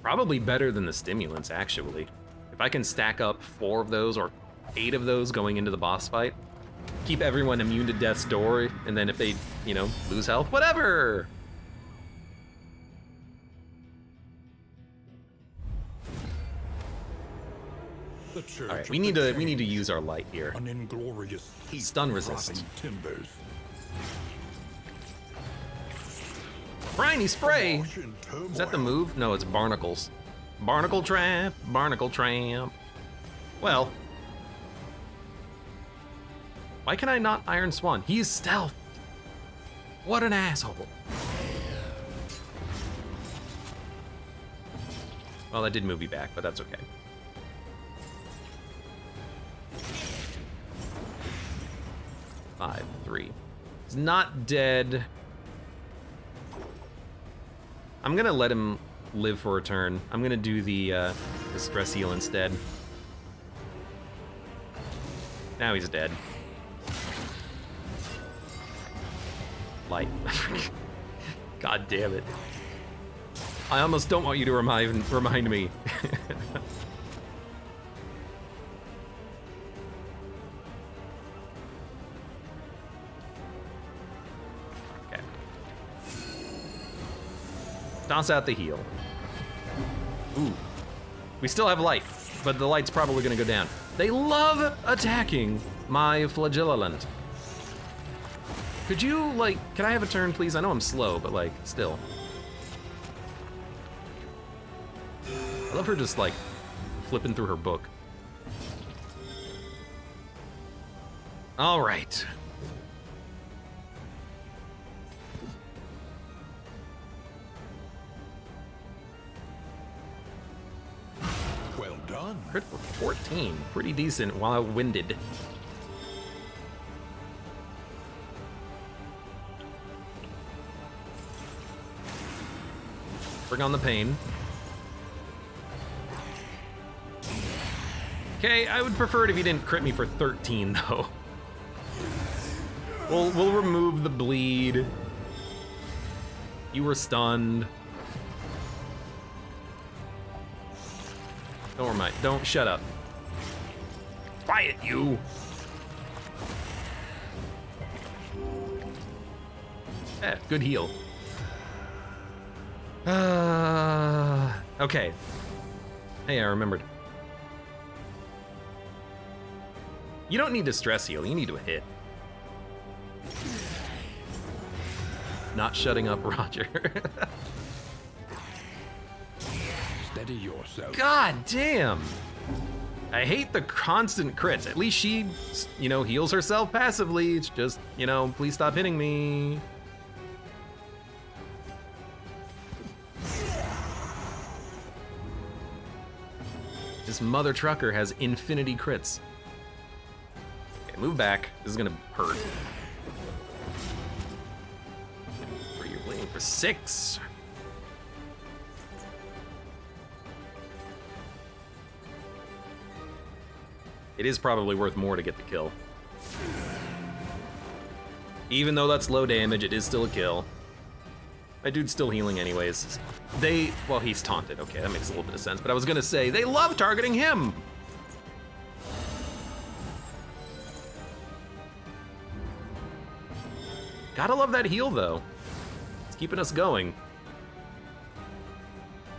Probably better than the stimulants, actually. If I can stack up 4 of those or 8 of those going into the boss fight, keep everyone immune to death's door, and then if they, you know, lose health, whatever! All right, we need to use our light here. An inglorious heat Stun resist. timbers. Briny spray. Is that the move? No, it's barnacles. Barnacle trap. Barnacle tramp. Well, why can I not Iron Swan? He's stealth. What an asshole. Well, that did move you back, but that's okay. Five, 3. He's not dead. I'm gonna let him live for a turn. I'm gonna do the stress heal instead. Now he's dead. Light. God damn it. I almost don't want you to remind me. Toss out the heal. Ooh. We still have light, but the light's probably gonna go down. They love attacking my flagellant. Could you, like, can I have a turn, please? I know I'm slow, but, like, still. I love her just, like, flipping through her book. All right. Well done. Crit for 14, pretty decent while winded. Bring on the pain. Okay, I would prefer it if you didn't crit me for 13 though. We'll remove the bleed. You were stunned. Don't shut up. Quiet, you. Yeah, good heal. Okay. Hey, I remembered. You don't need to stress heal, you need to hit. Not shutting up, Roger. Steady yourself. God damn! I hate the constant crits. At least she, you know, heals herself passively. It's just, you know, please stop hitting me. This mother trucker has infinity crits. Okay, move back. This is gonna hurt. You're bleeding for 6. It is probably worth more to get the kill. Even though that's low damage, it is still a kill. My dude's still healing anyways. Well, he's taunted. Okay, that makes a little bit of sense. But I was gonna say, they love targeting him! Gotta love that heal, though. It's keeping us going.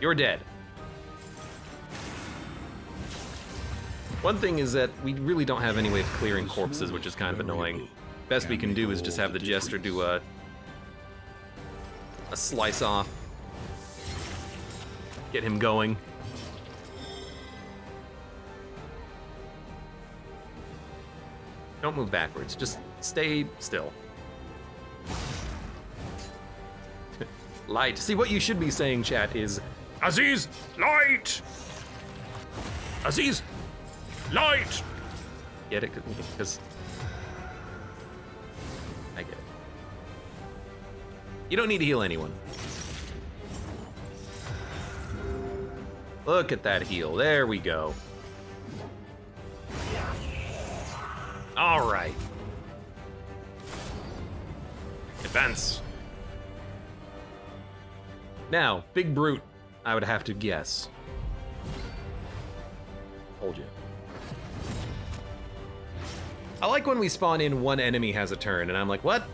You're dead. One thing is that we really don't have any way of clearing corpses, which is kind of annoying. Best we can do is just have the Jester do a slice off. Get him going. Don't move backwards, just stay still. Light. See, what you should be saying, chat, is Aziz, light! Aziz, light! Get it? Because I get it. You don't need to heal anyone. Look at that heal. There we go. All right. Defense. Now, Big Brute. I would have to guess. Told you. I like when we spawn in one enemy has a turn, and I'm like, what?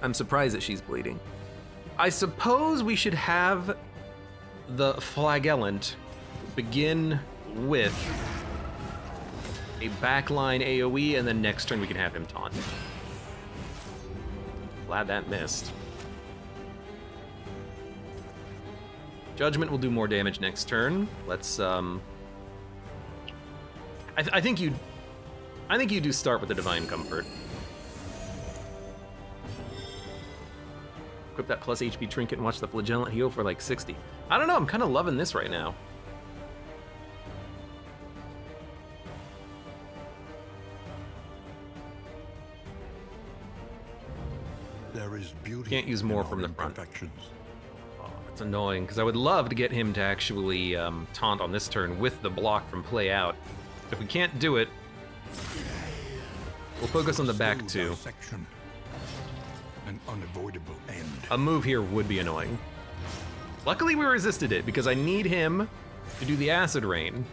I'm surprised that she's bleeding. I suppose we should have the flagellant begin with a backline AoE, and then next turn we can have him taunt. Glad that missed. Judgment will do more damage next turn. Let's I think you do start with the Divine Comfort. Equip that plus HP trinket and watch the flagellant heal for like 60. I don't know, I'm kind of loving this right now. There is beauty. Can't use more in from our the front. imperfections. Oh, that's annoying, because I would love to get him to actually taunt on this turn with the block from play out. If we can't do it, we'll focus on the back Slow two. dissection. An unavoidable end. A move here would be annoying. Luckily we resisted it, because I need him to do the acid rain.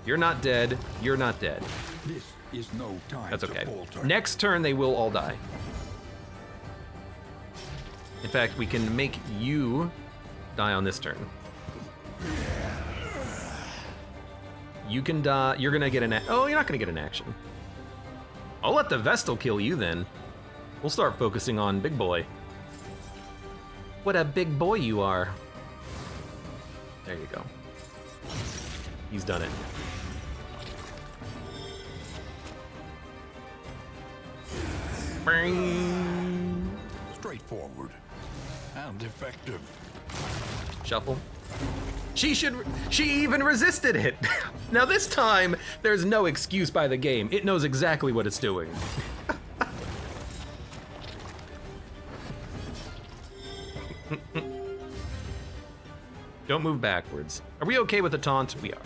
You're not dead, you're not dead. This is no time That's to okay. falter. Next turn, they will all die. In fact, we can make you die on this turn. You can die. You're gonna get an. Oh, you're not gonna get an action. I'll let the Vestal kill you then. We'll start focusing on Big Boy. What a big boy you are. There you go. He's done it. Straightforward and effective. Shuffle. She even resisted it. Now this time, there's no excuse by the game. It knows exactly what it's doing. Don't move backwards. Are we okay with the taunt? We are.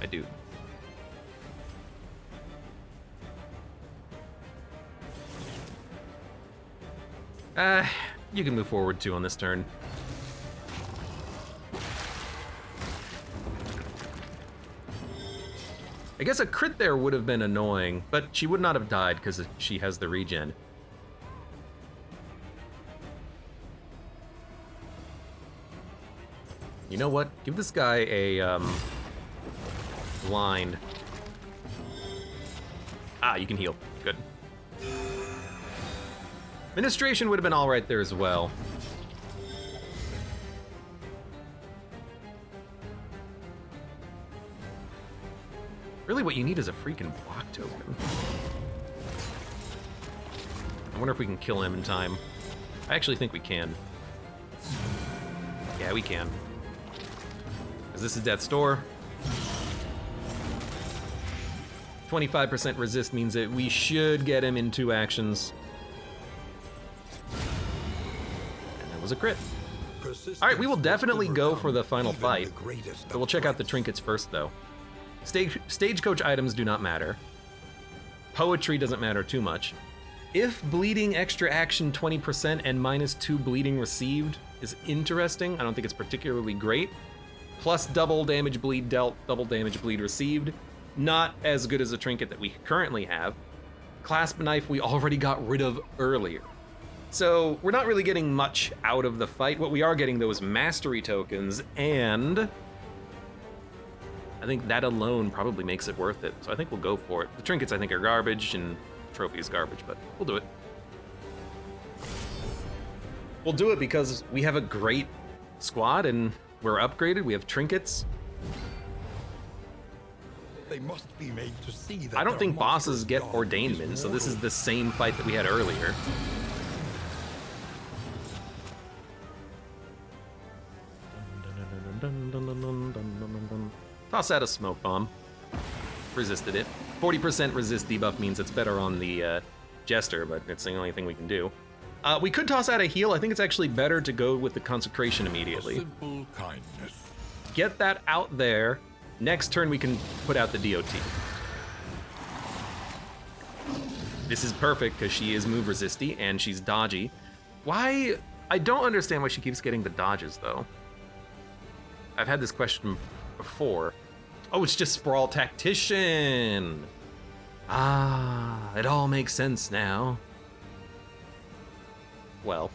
I do. You can move forward too on this turn. I guess a crit there would have been annoying, but she would not have died because she has the regen. You know what? Give this guy a blind. Ah, you can heal. Good. Administration would have been all right there as well. Really what you need is a freaking block token. I wonder if we can kill him in time. I actually think we can. Yeah, we can. Because this is Death's Door. 25% resist means that we should get him in 2 actions. Was a crit. All right, we will definitely go for the final fight, but we'll check out the trinkets first, though. Stagecoach items do not matter. Poetry doesn't matter too much. If bleeding extra action 20% and -2 bleeding received is interesting, I don't think it's particularly great. Plus double damage bleed dealt, double damage bleed received. Not as good as the trinket that we currently have. Clasp knife we already got rid of earlier. So we're not really getting much out of the fight. What we are getting, though, is mastery tokens, and I think that alone probably makes it worth it. So I think we'll go for it. The trinkets, I think, are garbage, and trophy is garbage, but we'll do it. We'll do it because we have a great squad, and we're upgraded. We have trinkets. They must be made to see that I don't their think bosses monstrous get god ordainment, is so this is mortal. the same fight that we had earlier. Toss out a smoke bomb. Resisted it. 40% resist debuff means it's better on the Jester, but it's the only thing we can do. We could toss out a heal. I think it's actually better to go with the consecration A immediately. simple kindness. get that out there. Next turn, we can put out the DOT. This is perfect because she is move resisty and she's dodgy. Why? I don't understand why she keeps getting the dodges, though. I've had this question before. Oh, it's just Sprawl Tactician. Ah, it all makes sense now. Well.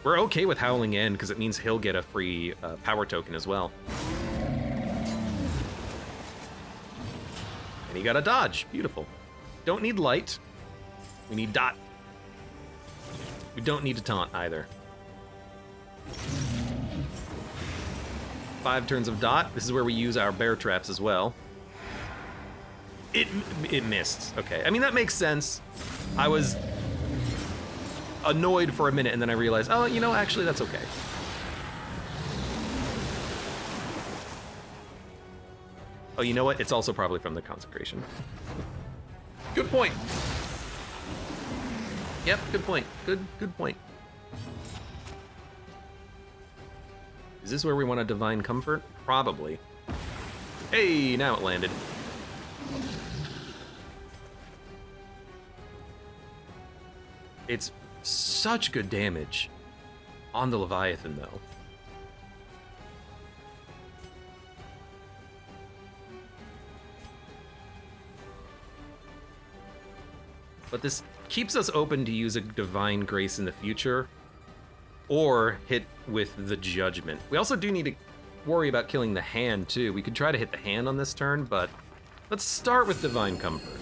We're okay with Howling End because it means he'll get a free power token as well. And he got a dodge. Beautiful. Don't need light. We need dot. We don't need to taunt either. 5 turns of dot. This is where we use our bear traps as well. It missed. Okay. I mean, that makes sense. I was annoyed for a minute and then I realized, oh, you know, actually that's okay. Oh, you know what? It's also probably from the consecration. Good point. Yep, good point. Good point. Is this where we want a divine comfort? Probably. Hey, now it landed. It's such good damage on the Leviathan, though. But this keeps us open to use a Divine Grace in the future, or hit with the Judgment. We also do need to worry about killing the hand, too. We could try to hit the hand on this turn, but let's start with Divine Comfort.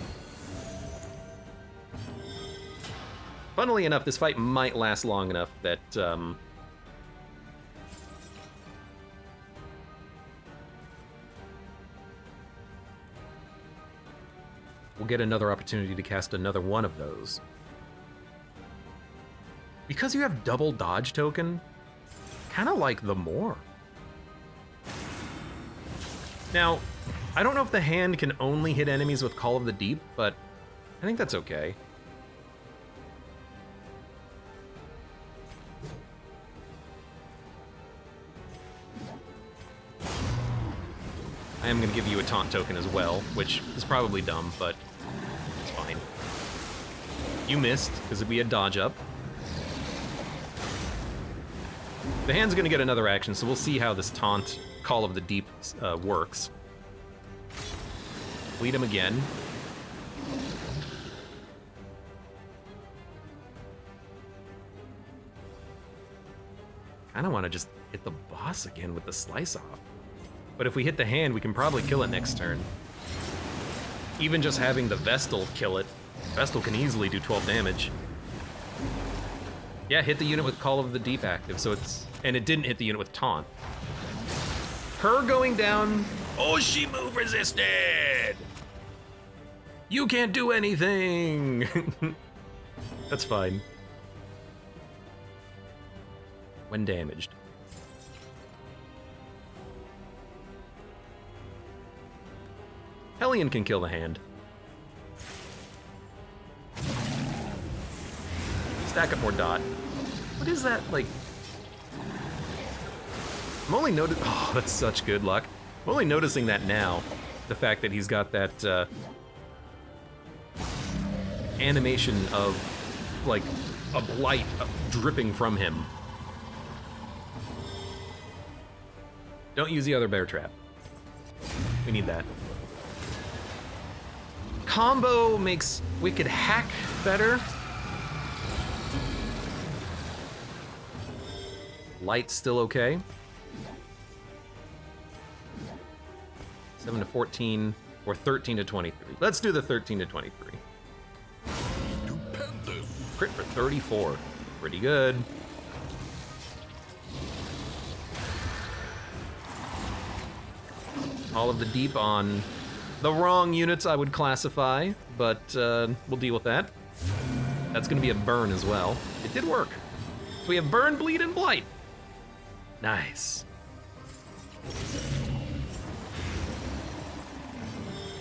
Funnily enough, this fight might last long enough that we'll get another opportunity to cast another one of those. Because you have double dodge token, kind of like the more. Now, I don't know if the hand can only hit enemies with Call of the Deep, but I think that's okay. I am going to give you a taunt token as well, which is probably dumb, but it's fine. You missed, because we had dodge up. The hand's going to get another action, so we'll see how this taunt Call of the Deep works. Lead him again. I don't want to just hit the boss again with the slice off. But if we hit the hand, we can probably kill it next turn. Even just having the Vestal kill it. Vestal can easily do 12 damage. Yeah, hit the unit with Call of the Deep active, so it's... And it didn't hit the unit with Taunt. Her going down... Oh, she move resisted! You can't do anything! That's fine. When damaged. Hellion can kill the hand. Stack up more dot. What is that, like... I'm only noticing... Oh, that's such good luck. I'm only noticing that now. The fact that he's got that, animation of, like, a blight dripping from him. Don't use the other bear trap. We need that. Combo makes Wicked Hack better. Light's still okay. 7 to 14 or 13 to 23. Let's do the 13 to 23. Stupendous. Crit for 34. Pretty good. All of the Deep on the wrong units, I would classify, but we'll deal with that. That's going to be a burn as well. It did work. So we have burn, bleed, and blight. Nice.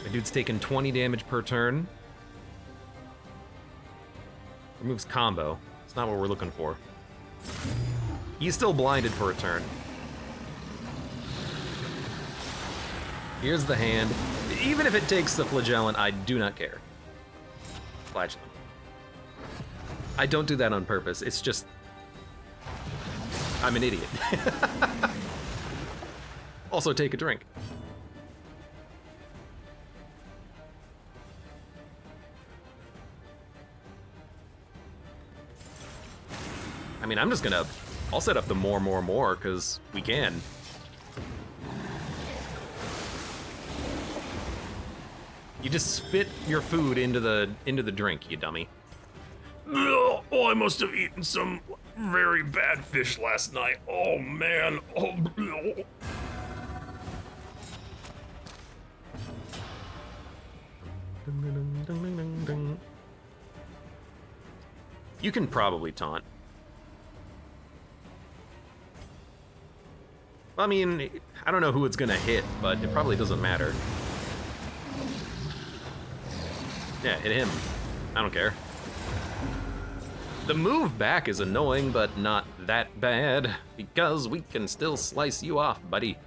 The dude's taking 20 damage per turn. Removes combo. It's not what we're looking for. He's still blinded for a turn. Here's the hand. Even if it takes the flagellant, I do not care. Flagellum. I don't do that on purpose. It's just... I'm an idiot. Also, take a drink. I mean, I'm just gonna... I'll set up the more, because we can. You just spit your food into the drink, you dummy. Oh, I must have eaten some very bad fish last night. Oh man. Oh. You can probably taunt. I mean, I don't know who it's gonna hit, but it probably doesn't matter. Yeah, hit him. I don't care. The move back is annoying, but not that bad, because we can still slice you off, buddy.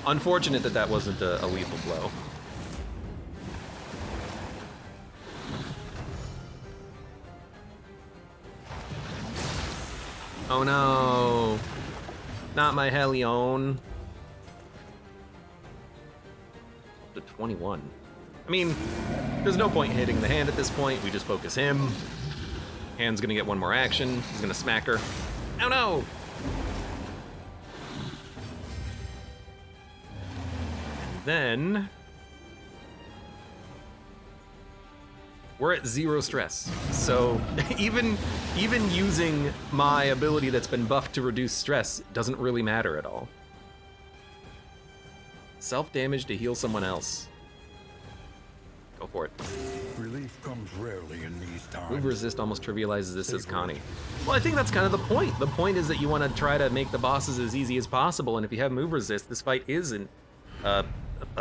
Unfortunate that that wasn't a lethal blow. Oh no. Not my Helion. To 21. I mean, there's no point hitting the hand at this point. We just focus him. Hand's gonna get one more action. He's gonna smack her. Oh no! And then we're at 0 stress. So even using my ability that's been buffed to reduce stress doesn't really matter at all. Self-damage to heal someone else. Go for it. Relief comes rarely in these times. Move resist almost trivializes this as Connie. Well, I think that's kind of the point. The point is that you want to try to make the bosses as easy as possible, and if you have move resist, this fight isn't a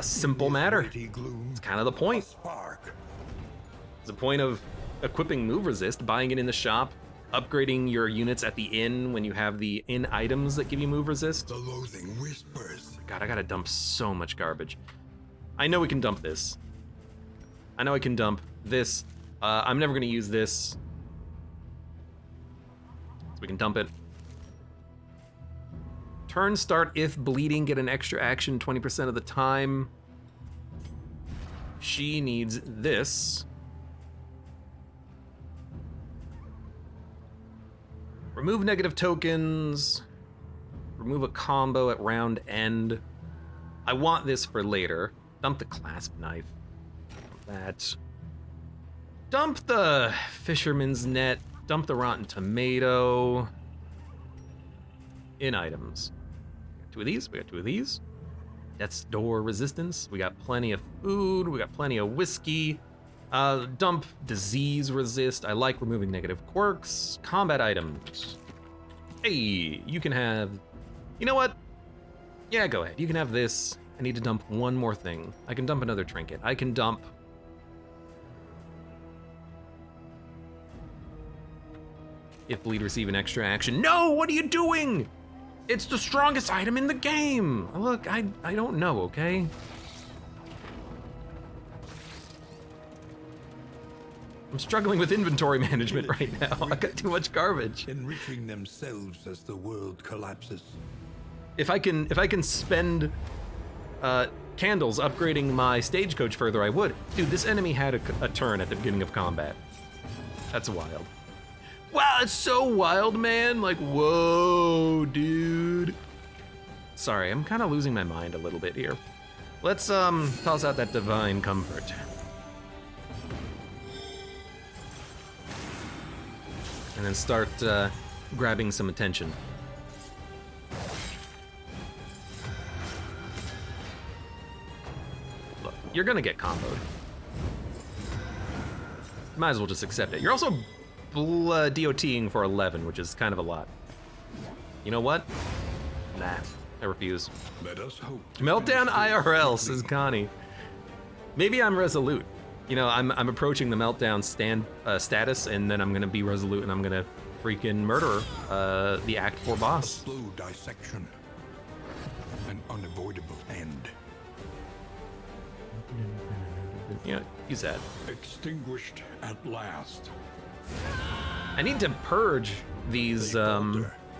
simple matter. It's kind of the point. It's the point of equipping move resist, buying it in the shop, upgrading your units at the inn when you have the inn items that give you move resist. The loathing whispers. God, I gotta dump so much garbage. I know we can dump this. I know I can dump this. I'm never gonna use this. So we can dump it. Turn start if bleeding, get an extra action 20% of the time. She needs this. Remove negative tokens. Remove a combo at round end. I want this for later. Dump the clasp knife. Dump that. Dump the fisherman's net. Dump the rotten tomato. In items. We got 2 of these. We got 2 of these. Death's door resistance. We got plenty of food. We got plenty of whiskey. Dump disease resist. I like removing negative quirks. Combat items. Hey, you can have... You know what? Yeah, go ahead. You can have this. I need to dump one more thing. I can dump another trinket. I can dump... If bleed, receive an extra action. No, what are you doing? It's the strongest item in the game. Look, I don't know, okay? I'm struggling with inventory management right now. I got too much garbage. Enriching themselves as the world collapses. If I can spend candles upgrading my stagecoach further, I would. Dude, this enemy had a turn at the beginning of combat. That's wild. Wow, it's so wild, man. Like, whoa, dude. Sorry, I'm kind of losing my mind a little bit here. Let's toss out that divine comfort. And then start grabbing some attention. Look, you're gonna get comboed. Might as well just accept it. You're also DOTing for 11, which is kind of a lot. You know what? Nah, I refuse. Let us hope. Meltdown IRL, says Connie. Maybe I'm resolute. You know, I'm approaching the meltdown status, and then I'm gonna be resolute, and I'm gonna freaking murder the Act 4 A boss. slow dissection. An unavoidable end. Yeah, use that. Extinguished at last. I need to purge these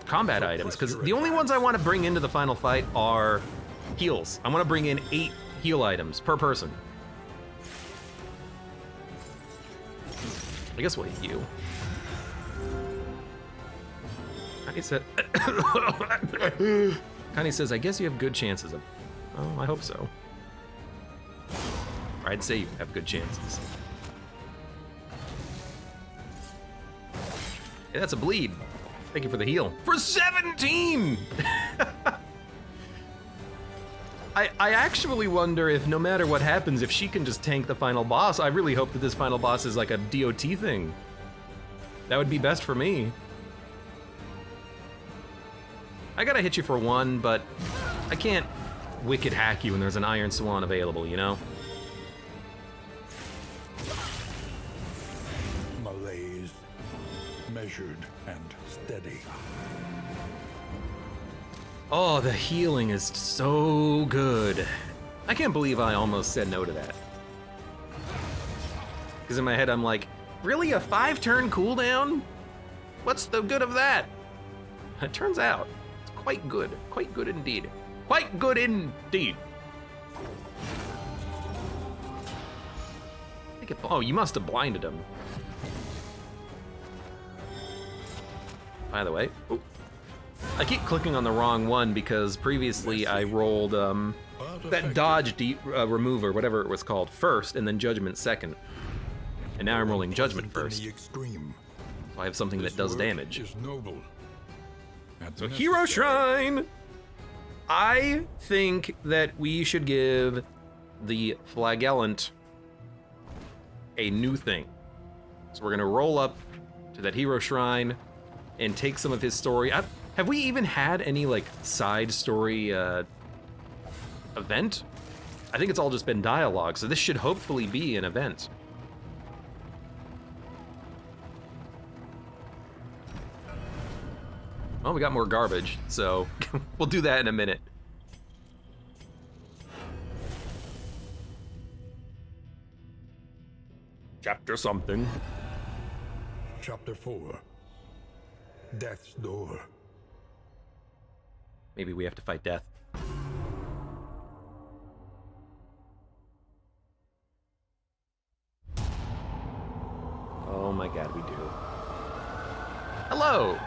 combat items, because the only ones I want to bring into the final fight are heals. I want to bring in 8 heal items per person. I guess we'll hit you. Connie says, I guess you have good chances of... Oh, I hope so. Or I'd say you have good chances. Hey, that's a bleed. Thank you for the heal. For 17! I actually wonder if no matter what happens, if she can just tank the final boss. I really hope that this final boss is like a DOT thing. That would be best for me. I gotta hit you for 1, but I can't wicked hack you when there's an Iron Swan available, you know? Malaise. Measured and steady. Oh, the healing is so good. I can't believe I almost said no to that. Because in my head I'm like, really, a 5-turn cooldown? What's the good of that? It turns out, it's quite good indeed. Quite good indeed. Oh, you must have blinded him. By the way, ooh. I keep clicking on the wrong one because previously I rolled that dodge remover, whatever it was called, first, and then judgment second. And now I'm rolling judgment first. So I have something that does damage. So Hero Shrine! I think that we should give the Flagellant a new thing. So we're gonna roll up to that Hero Shrine and take some of his story. Have we even had any like side story event? I think it's all just been dialogue, so this should hopefully be an event. Well, we got more garbage, so we'll do that in a minute. Chapter something. Chapter 4. Death's Door. Maybe we have to fight death. Oh my god, we do. Hello!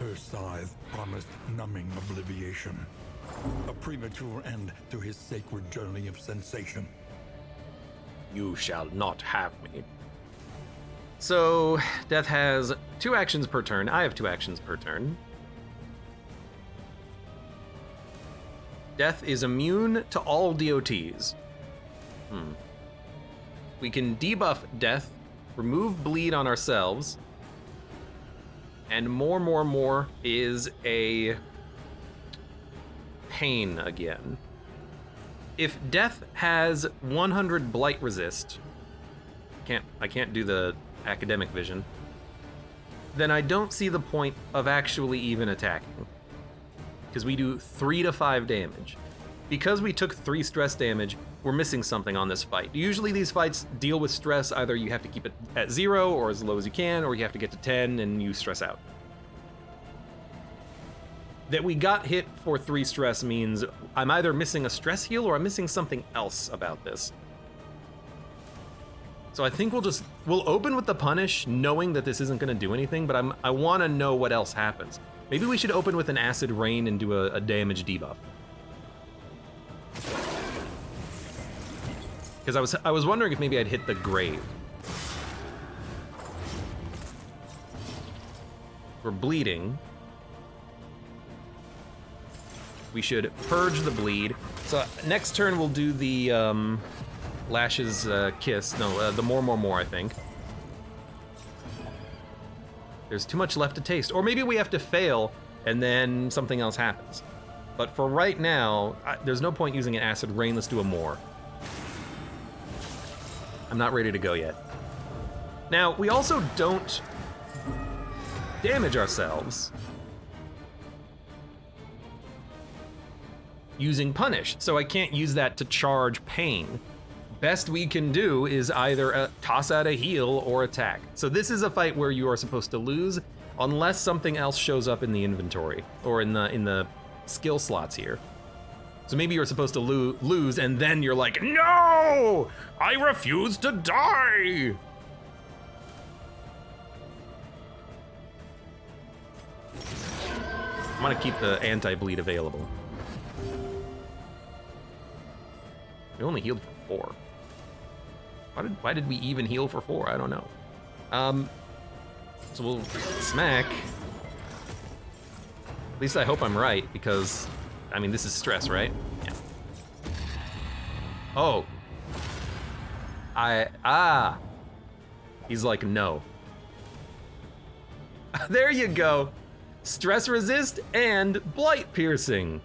Her scythe promised numbing obliviation. A premature end to his sacred journey of sensation. You shall not have me. So, Death has 2 actions per turn. I have 2 actions per turn. Death is immune to all DOTs. We can debuff Death, remove bleed on ourselves, and more is a pain again. If Death has 100 blight resist, I can't do the academic vision, then I don't see the point of actually even attacking. Because we do 3 to 5 damage. Because we took 3 stress damage, we're missing something on this fight. Usually these fights deal with stress, either you have to keep it at 0 or as low as you can, or you have to get to 10 and you stress out. That we got hit for 3 stress means I'm either missing a stress heal or I'm missing something else about this. So I think we'll open with the punish, knowing that this isn't gonna do anything, but I wanna know what else happens. Maybe we should open with an acid rain and do a damage debuff. Because I was wondering if maybe I'd hit the grave. We're bleeding. We should purge the bleed. So next turn we'll do the Lash's kiss. No, the more, I think. There's too much left to taste. Or maybe we have to fail and then something else happens. But for right now, there's no point using an acid rain. Let's do a more. I'm not ready to go yet. Now, we also don't damage ourselves using punish, so I can't use that to charge pain. Best we can do is either toss out a heal or attack. So this is a fight where you are supposed to lose unless something else shows up in the inventory or in the skill slots here. So maybe you're supposed to lose and then you're like, no, I refuse to die. I'm gonna keep the anti-bleed available. We only healed for 4. Why did we even heal for 4? I don't know. So we'll smack. At least I hope I'm right, because, I mean, this is stress, right? Yeah. Oh. He's like, no. There you go. Stress resist and blight piercing.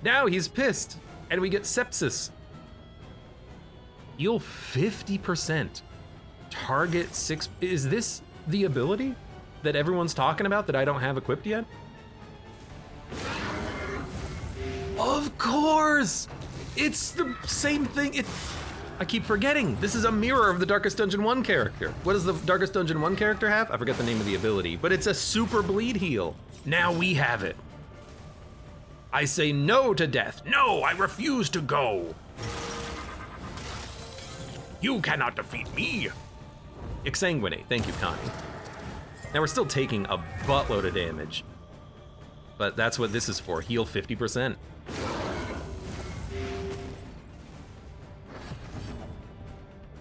Now he's pissed, and we get sepsis. Heal 50%. Target 6. Is this the ability that everyone's talking about that I don't have equipped yet? Of course! It's the same thing. I keep forgetting. This is a mirror of the Darkest Dungeon 1 character. What does the Darkest Dungeon 1 character have? I forget the name of the ability, but it's a super bleed heal. Now we have it. I say no to death. No, I refuse to go. You cannot defeat me. Exsanguinate, thank you, Connie. Now we're still taking a buttload of damage, but that's what this is for, heal 50%.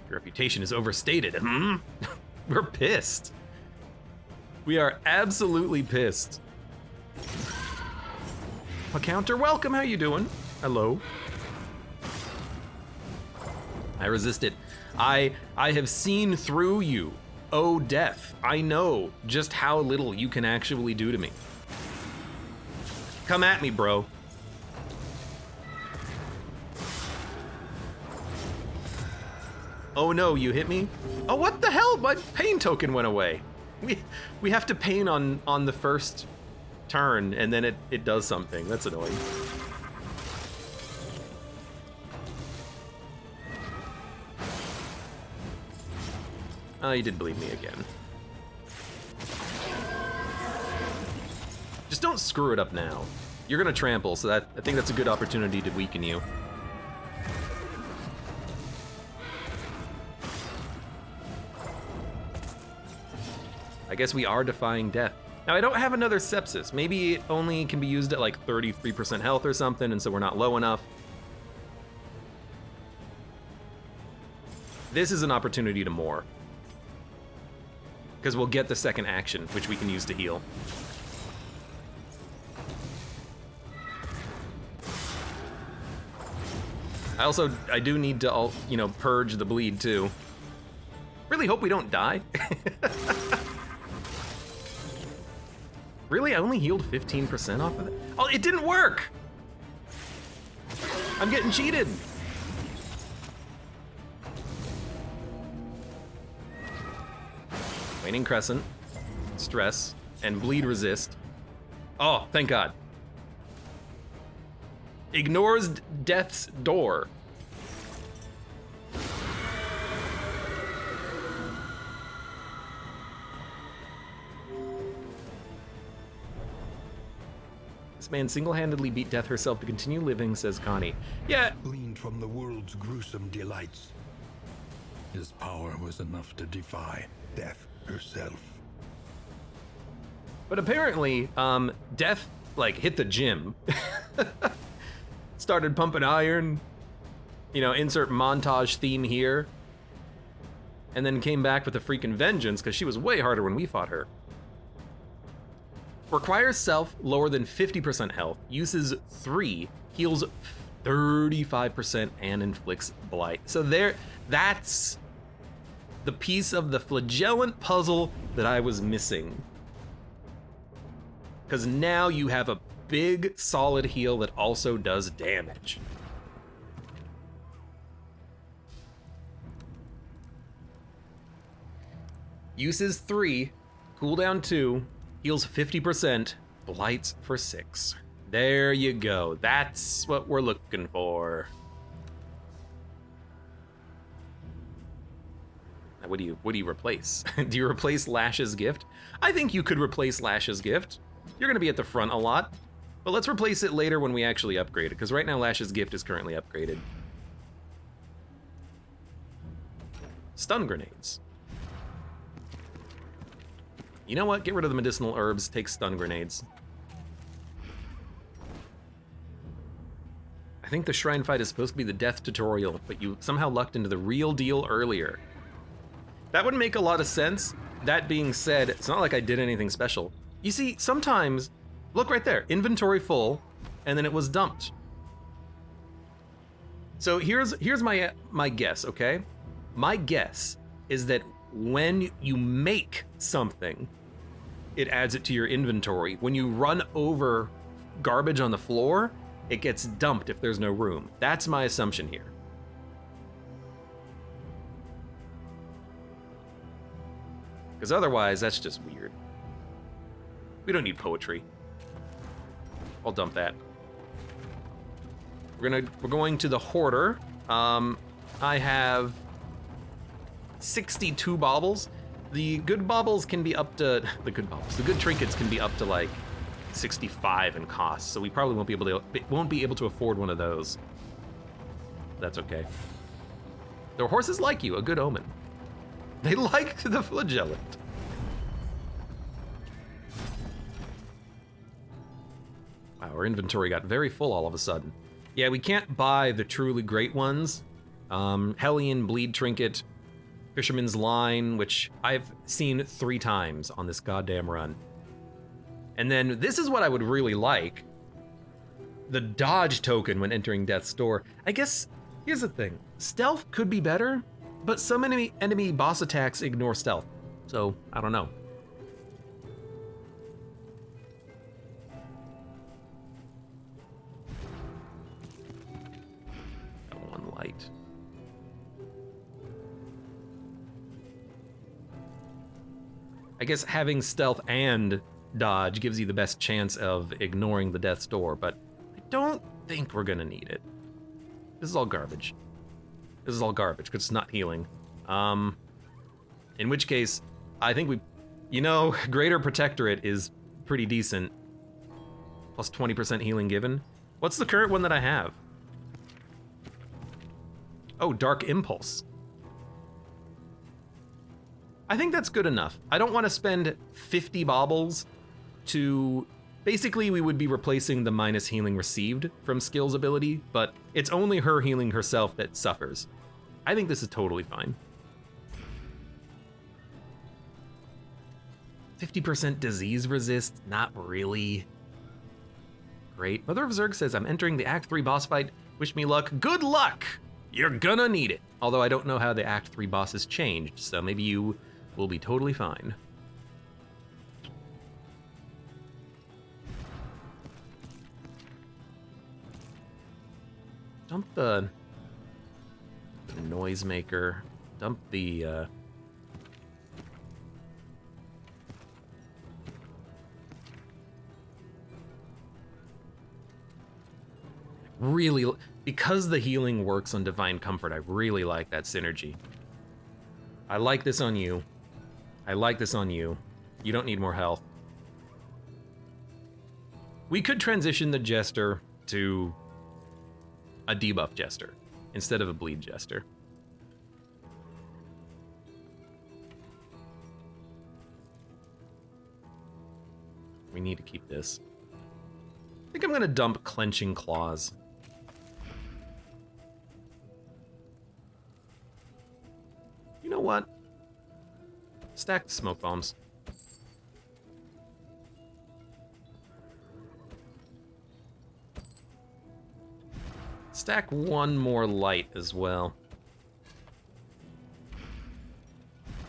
Your reputation is overstated, We're pissed. We are absolutely pissed. A counter, welcome, how you doing? Hello. I resist it. I have seen through you, oh death. I know just how little you can actually do to me. Come at me, bro. Oh no, you hit me? Oh, what the hell? My pain token went away. We have to pain on the first turn and then it does something. That's annoying. Oh, you did bleed me again. Just don't screw it up now. You're gonna trample, so I think that's a good opportunity to weaken you. I guess we are defying death. Now I don't have another sepsis. Maybe it only can be used at like 33% health or something, and so we're not low enough. This is an opportunity to more, because we'll get the second action, which we can use to heal. I do need to, purge the bleed too. Really hope we don't die. Really, I only healed 15% off of it? Oh, it didn't work! I'm getting cheated. Waning Crescent, stress, and bleed resist. Oh, thank God. Ignores death's door. This man single-handedly beat death herself to continue living, says Connie. Yeah. Gleaned from the world's gruesome delights. His power was enough to defy death herself. But apparently, death, hit the gym. Started pumping iron, insert montage theme here. And then came back with a freaking vengeance, because she was way harder when we fought her. Requires self lower than 50% health, uses 3, heals 35%, and inflicts blight. So that's the piece of the flagellant puzzle that I was missing. Because now you have a big, solid heal that also does damage. Uses 3, cooldown 2, heals 50%, blights for 6. There you go. That's what we're looking for. Now, what do you replace? Do you replace Lash's Gift? I think you could replace Lash's Gift. You're gonna be at the front a lot, but let's replace it later when we actually upgrade it, because right now Lash's Gift is currently upgraded. Stun grenades. You know what? Get rid of the medicinal herbs, take stun grenades. I think the shrine fight is supposed to be the death tutorial, but you somehow lucked into the real deal earlier. That would make a lot of sense. That being said, it's not like I did anything special. You see, sometimes, look right there, inventory full, and then it was dumped. So here's my guess, okay? My guess is that when you make something, it adds it to your inventory. When you run over garbage on the floor, it gets dumped if there's no room. That's my assumption here. Because otherwise, that's just weird. We don't need poetry. I'll dump that. We're going to the hoarder. I have 62 baubles. The good baubles can be up to the good trinkets can be up to like 65 in cost. So we probably won't be able to afford one of those. That's okay. The horses like you, a good omen. They like the flagellant. Wow, our inventory got very full all of a sudden. Yeah, we can't buy the truly great ones. Hellion Bleed Trinket, Fisherman's Line, which I've seen 3 times on this goddamn run. And then this is what I would really like. The dodge token when entering Death's Door. I guess, here's the thing. Stealth could be better, but some enemy boss attacks ignore stealth. So, I don't know. Got 1 light. I guess having stealth and dodge gives you the best chance of ignoring the Death's Door, but I don't think we're gonna need it. This is all garbage. This is all garbage, because it's not healing. In which case, I think Greater Protectorate is pretty decent. Plus 20% healing given. What's the current one that I have? Oh, Dark Impulse. I think that's good enough. I don't want to spend 50 baubles to... Basically, we would be replacing the minus healing received from skills ability, but it's only her healing herself that suffers. I think this is totally fine. 50% disease resist, not really. Great. Mother of Zerg says, I'm entering the Act 3 boss fight. Wish me luck. Good luck! You're gonna need it. Although I don't know how the Act 3 boss has changed, so maybe you will be totally fine. Dump the noisemaker. Dump the really, because the healing works on Divine Comfort, I really like that synergy. I like this on you. I like this on you. You don't need more health. We could transition the Jester to a debuff Jester instead of a bleed Jester. We need to keep this. I think I'm gonna dump Clenching Claws. You know what? Stack the smoke bombs. Stack 1 more light as well.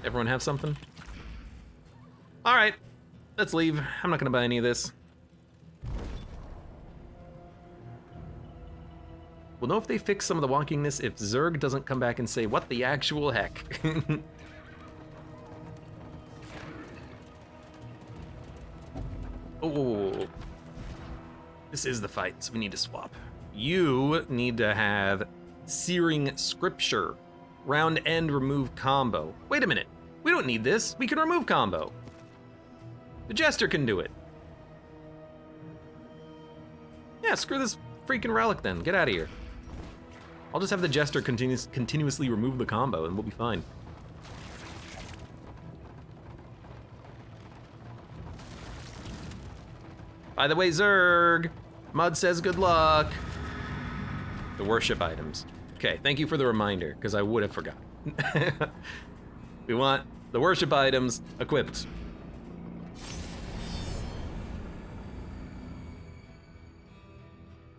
Everyone have something? All right, let's leave. I'm not gonna buy any of this. We'll know if they fix some of the wonkiness if Zerg doesn't come back and say, what the actual heck? Oh, this is the fight, so we need to swap. You need to have Searing Scripture. Round end remove combo. Wait a minute, we don't need this. We can remove combo. The Jester can do it. Yeah, screw this freaking relic then. Get out of here. I'll just have the Jester continuously remove the combo and we'll be fine. By the way, Zerg, Mud says good luck. The worship items. Okay, thank you for the reminder, because I would have forgotten. We want the worship items equipped.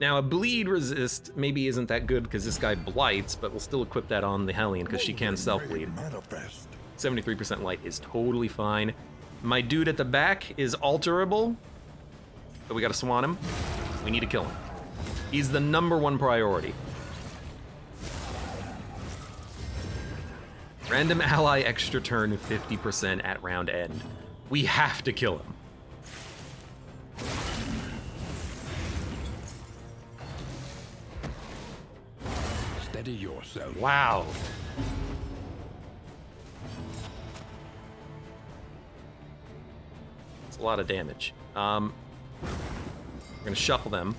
Now, a bleed resist maybe isn't that good because this guy blights, but we'll still equip that on the Hellion because she can self-bleed. 73% light is totally fine. My dude at the back is alterable, but we gotta swan him. We need to kill him. He's the #1 priority. Random ally extra turn 50% at round end. We have to kill him. Steady yourself. Wow. It's a lot of damage. We're gonna shuffle them.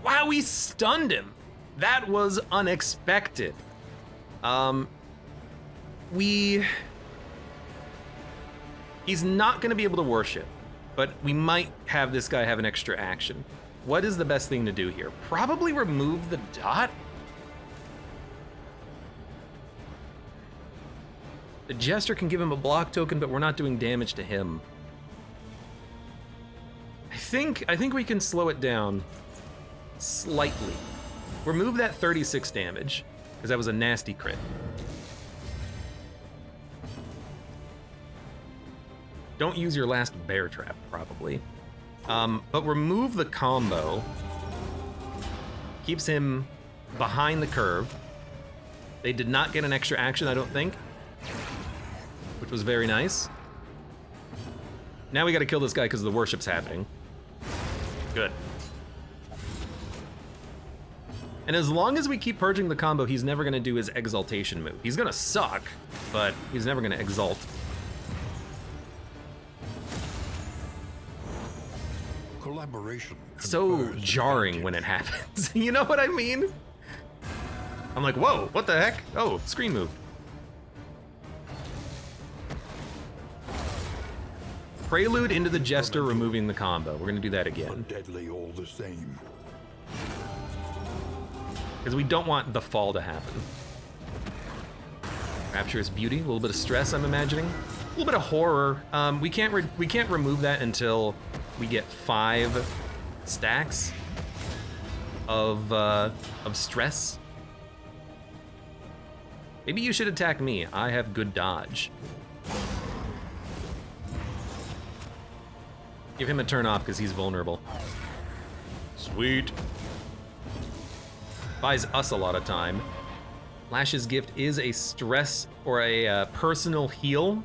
Wow, we stunned him. That was unexpected. He's not gonna be able to worship, but we might have this guy have an extra action. What is the best thing to do here? Probably remove the dot? The Jester can give him a block token, but we're not doing damage to him. I think we can slow it down slightly. Remove that 36 damage, because that was a nasty crit. Don't use your last bear trap, probably. But remove the combo. Keeps him behind the curve. They did not get an extra action, I don't think. Which was very nice. Now we gotta kill this guy because the worship's happening. Good. And as long as we keep purging the combo, he's never gonna do his exaltation move. He's gonna suck, but he's never gonna exalt. Collaboration. So jarring when it happens. You know what I mean? I'm like, whoa, what the heck? Oh, screen move. Prelude into the Jester, removing the combo. We're gonna do that again. Deadly all the same. Because we don't want the fall to happen. Rapturous Beauty, a little bit of stress, I'm imagining. A little bit of horror. We can't remove that until we get 5 stacks of stress. Maybe you should attack me. I have good dodge. Give him a turn off because he's vulnerable. Sweet. Buys us a lot of time. Lash's gift is a stress or a personal heal.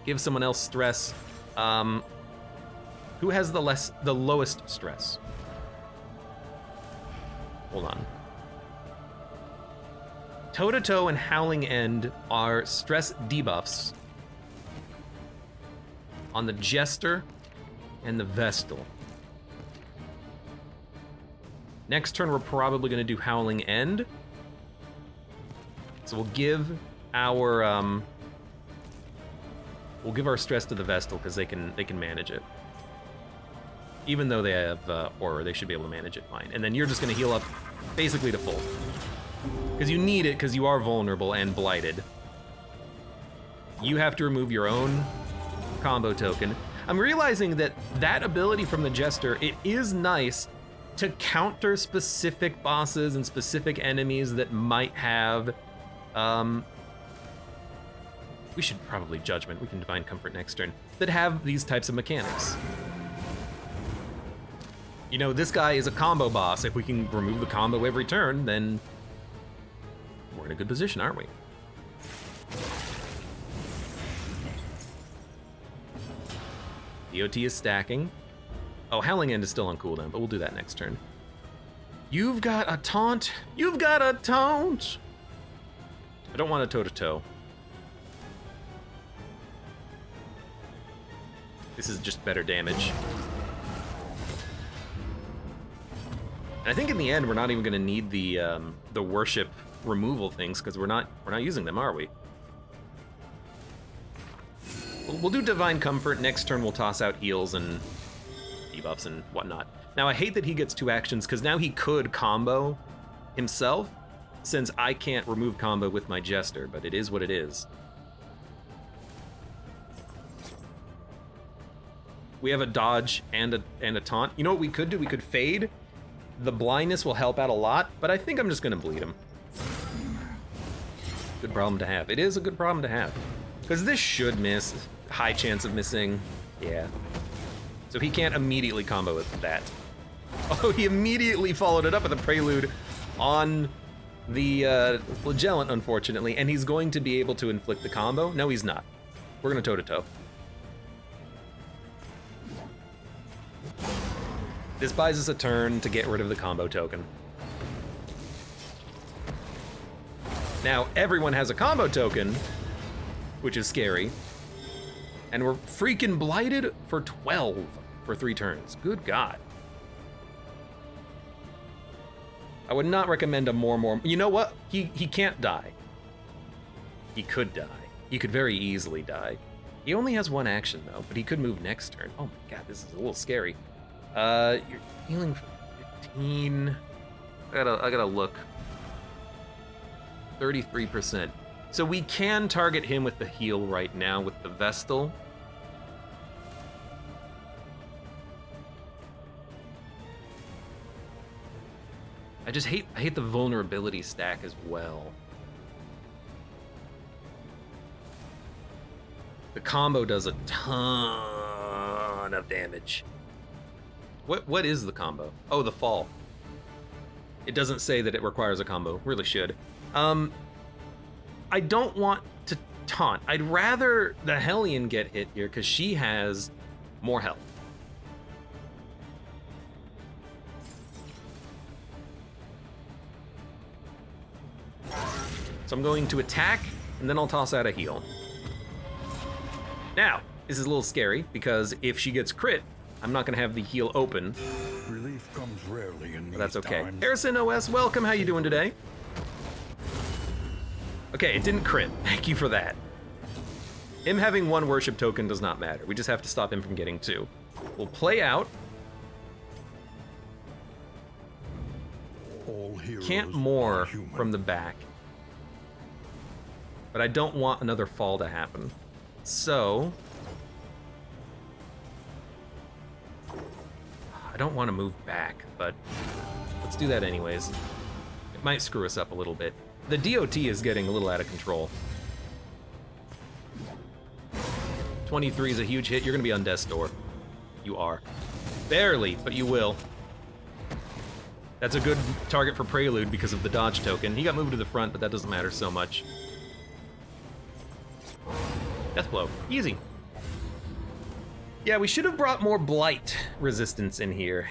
Give someone else stress. Who has the lowest stress? Hold on. Toe-to-toe and Howling End are stress debuffs on the Jester and the Vestal. Next turn, we're probably gonna do Howling End. So we'll give our stress to the Vestal because they can manage it. Even though they have horror, they should be able to manage it fine. And then you're just gonna heal up basically to full. Because you need it because you are vulnerable and blighted. You have to remove your own combo token. I'm realizing that ability from the Jester, it is nice to counter specific bosses and specific enemies that might have, we should probably Judgment, we can Divine Comfort next turn, that have these types of mechanics. You know, this guy is a combo boss. If we can remove the combo every turn, then we're in a good position, aren't we? DOT is stacking. Oh, Howling End is still on cooldown, but we'll do that next turn. You've got a taunt. You've got a taunt. I don't want a toe-to-toe. This is just better damage. And I think in the end, we're not even going to need the worship removal things because we're not using them, are we? We'll do Divine Comfort. Next turn, we'll toss out heals and debuffs and whatnot. Now, I hate that he gets 2 actions because now he could combo himself since I can't remove combo with my Jester, but it is what it is. We have a dodge and a taunt. You know what we could do? We could fade. The blindness will help out a lot, but I think I'm just gonna bleed him. Good problem to have. It is a good problem to have. Because this should miss. High chance of missing. Yeah. So he can't immediately combo with that. Oh, he immediately followed it up with a prelude on the flagellant, unfortunately, and he's going to be able to inflict the combo. No, he's not. We're gonna toe-to-toe. This buys us a turn to get rid of the combo token. Now, everyone has a combo token, which is scary. And we're freaking blighted for 12 for 3 turns. Good God. I would not recommend a more. You know what? He can't die. He could die. He could very easily die. He only has 1 action though, but he could move next turn. Oh my God, this is a little scary. You're healing for 15. I gotta look. 33%. So we can target him with the heal right now with the Vestal. I hate the vulnerability stack as well. The combo does a ton of damage. What is the combo? Oh, the fall. It doesn't say that it requires a combo. Really should. I don't want to taunt. I'd rather the Hellion get hit here because she has more health. So I'm going to attack, and then I'll toss out a heal. Now, this is a little scary because if she gets crit, I'm not gonna have the heal open. Relief comes rarely in these That's okay. times. Harrison OS, welcome. How you doing today? Okay, it didn't crit. Thank you for that. Him having 1 worship token does not matter. We just have to stop him from getting 2. We'll play out. All heroes Can't are more human. from the back. But I don't want another fall to happen. So I don't want to move back, but let's do that anyways. It might screw us up a little bit. The DOT is getting a little out of control. 23 is a huge hit. You're gonna be on death's door. You are. Barely, but you will. That's a good target for Prelude because of the dodge token. He got moved to the front, but that doesn't matter so much. Death blow, easy. Yeah, we should have brought more blight resistance in here.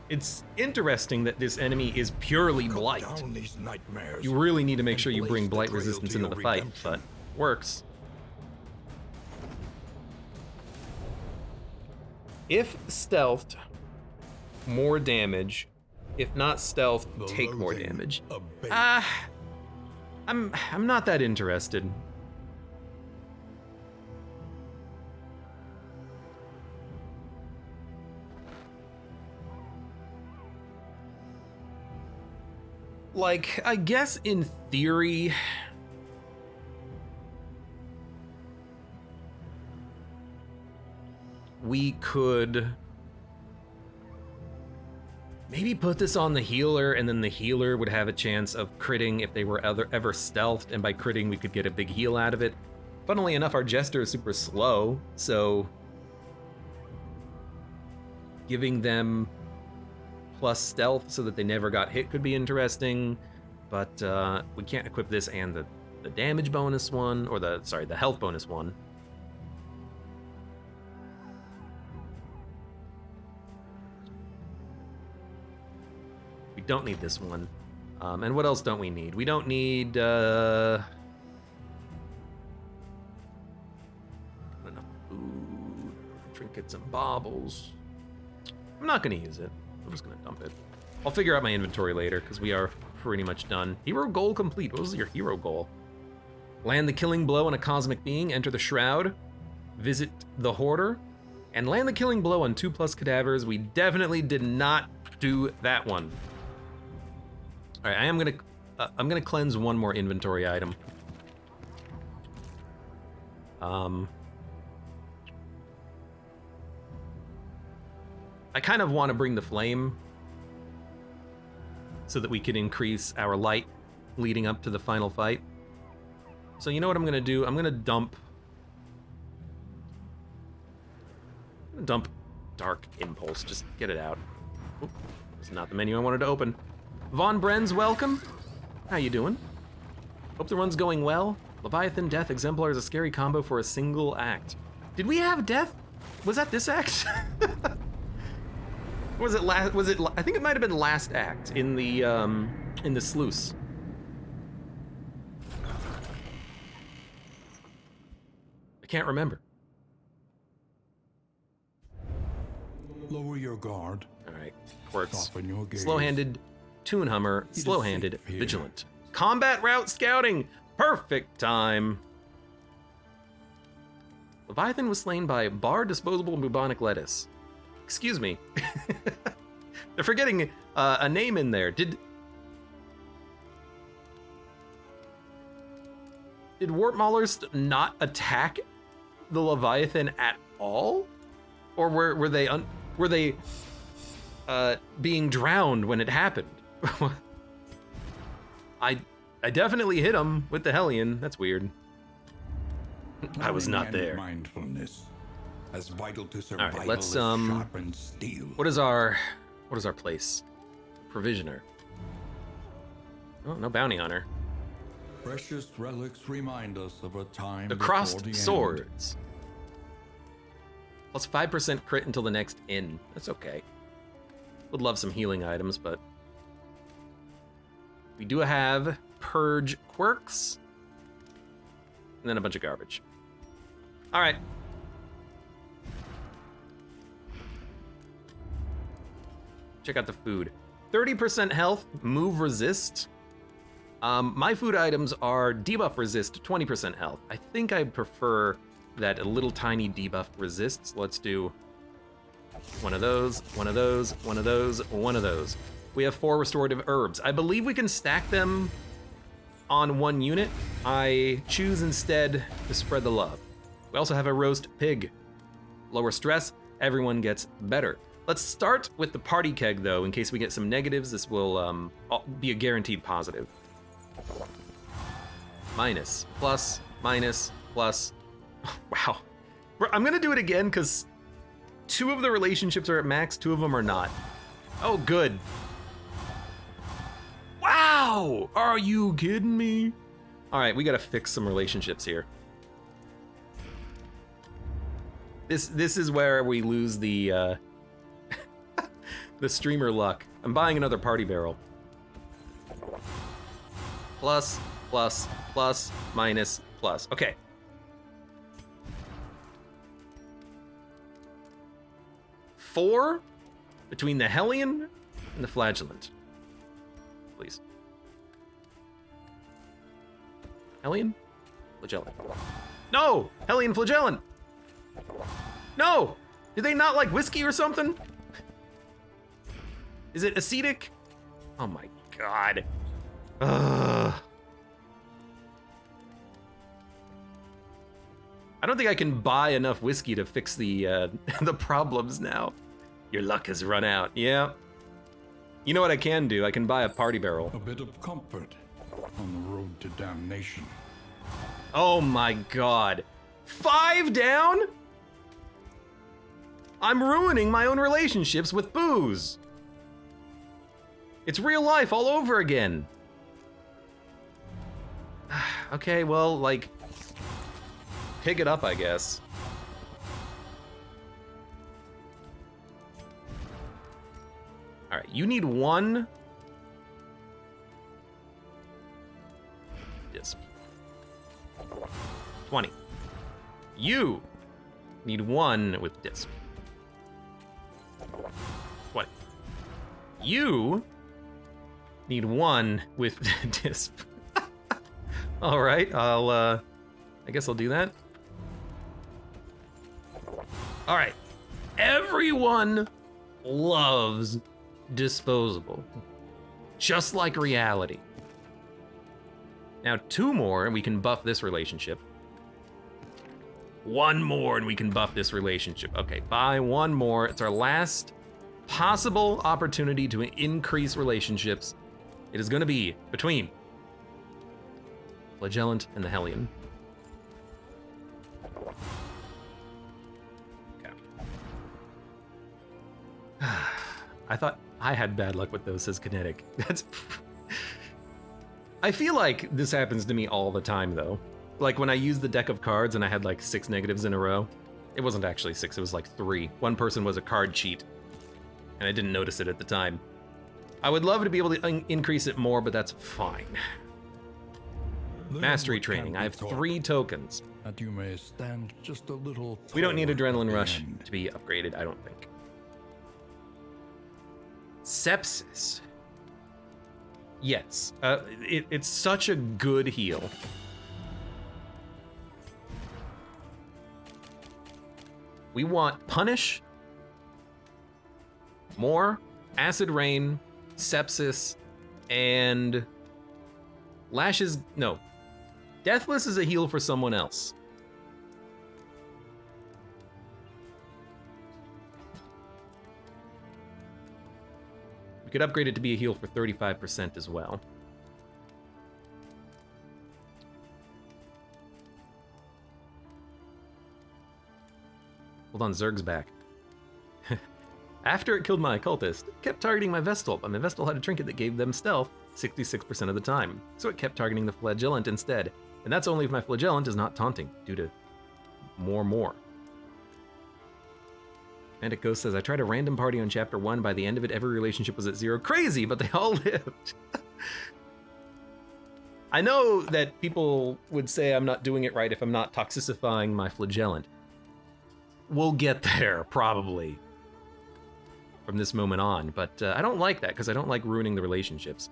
It's interesting that this enemy is purely blight. Down these nightmares. You really need to make and sure you bring blaze blight the trail resistance to into your the fight, redemption. but works. If stealthed, more damage. If not stealth, The take more loathing damage. abates. I'm not that interested. Like, I guess in theory, we could maybe put this on the healer, and then the healer would have a chance of critting if they were ever stealthed, and by critting we could get a big heal out of it. Funnily enough, our Jester is super slow, so giving them plus stealth so that they never got hit could be interesting, but we can't equip this and the damage bonus one, or the health bonus one. We don't need this one. And what else don't we need? We don't need enough food, trinkets and baubles. I'm not gonna use it. I'm just gonna dump it. I'll figure out my inventory later because we are pretty much done. Hero goal complete. What was your hero goal? Land the killing blow on a cosmic being, enter the shroud, visit the hoarder, and land the killing blow on 2+ cadavers. We definitely did not do that one. All right, I'm gonna cleanse one more inventory item. I kind of want to bring the flame so that we can increase our light leading up to the final fight. So you know what I'm gonna do? I'm gonna dump Dark Impulse, just get it out. Oop, this is not the menu I wanted to open. Von Brenz, welcome. How you doing? Hope the run's going well. Leviathan Death Exemplar is a scary combo for a single act. Did we have Death? Was that this act? Was it last? I think it might have been last act in the sluice. I can't remember. Lower your guard. All right, quirks. Soften your gaze. Slow-handed, Toon Hummer, It is slow-handed, safe here. vigilant. Combat route scouting, perfect time. Leviathan was slain by Bar Disposable Bubonic Lettuce. Excuse me. They're forgetting a name in there. Did Wartmaulers not attack the Leviathan at all? Or were they being drowned when it happened? I definitely hit him with the Hellion. That's weird. I was not Learning and there. Mindfulness, as vital to All survival right, let's as sharpened steel. What is our place? Provisioner. Oh, no bounty hunter. Precious relics remind us of a time The before crossed the end. swords. Plus 5% crit until the next inn. That's okay. Would love some healing items, but we do have purge quirks and then a bunch of garbage. All right. Check out the food. 30% health, move resist. My food items are debuff resist, 20% health. I think I prefer that a little tiny debuff resists. Let's do one of those, one of those, one of those, one of those. We have 4 restorative herbs. I believe we can stack them on one unit. I choose instead to spread the love. We also have a roast pig. Lower stress, everyone gets better. Let's start with the party keg though, in case we get some negatives. This will be a guaranteed positive. Minus, plus, minus, plus. Wow. I'm gonna do it again because 2 of the relationships are at max, 2 of them are not. Oh, good. Wow! Are you kidding me? All right, we gotta fix some relationships here. This is where we lose the the streamer luck. I'm buying another party barrel. Plus, plus, plus, minus, plus. Okay. Four between the Hellion and the Flagellant. Please. Hellion? Flagellant. No! Hellion Flagellant! No! Do they not like whiskey or something? Is it acetic? Oh my god. Ugh. I don't think I can buy enough whiskey to fix the the problems now. Your luck has run out. Yeah. You know what I can do? I can buy a party barrel. A bit of comfort on the road to damnation. Oh my god. 5 down? I'm ruining my own relationships with booze. It's real life all over again. Okay, well, like, pick it up, I guess. All right, you need one. Yes. 20. You need one with disc. 20. You need one with disc. All right, I guess I'll do that. All right, everyone loves disposable, just like reality. Now 2 more and we can buff this relationship. 1 more and we can buff this relationship. Okay, buy 1 more. It's our last possible opportunity to increase relationships. It is gonna be between Flagellant and the Hellion. Okay. I thought I had bad luck with those, says Kinetic. That's... I feel like this happens to me all the time, though. Like when I used the deck of cards and I had like 6 negatives in a row. It wasn't actually 6, it was like 3. One person was a card cheat, and I didn't notice it at the time. I would love to be able to increase it more, but that's fine. Mastery training, I have 3 tokens. That you may stand just a little. We don't need taller Adrenaline at the Rush end. to be upgraded, I don't think. Sepsis. Yes, it's such a good heal. We want Punish, more, Acid Rain, Sepsis, and Lashes, no. Deathless is a heal for someone else. We could upgrade it to be a heal for 35% as well. Hold on, Zerg's back. After it killed my occultist, it kept targeting my Vestal, but my Vestal had a trinket that gave them stealth 66% of the time, so it kept targeting the Flagellant instead. And that's only if my Flagellant is not taunting, due to more. Mantic Ghost says, I tried a random party on chapter 1, by the end of it every relationship was at 0. Crazy, but they all lived. I know that people would say I'm not doing it right if I'm not toxicifying my Flagellant. We'll get there, probably, from this moment on, but I don't like that, because I don't like ruining the relationships.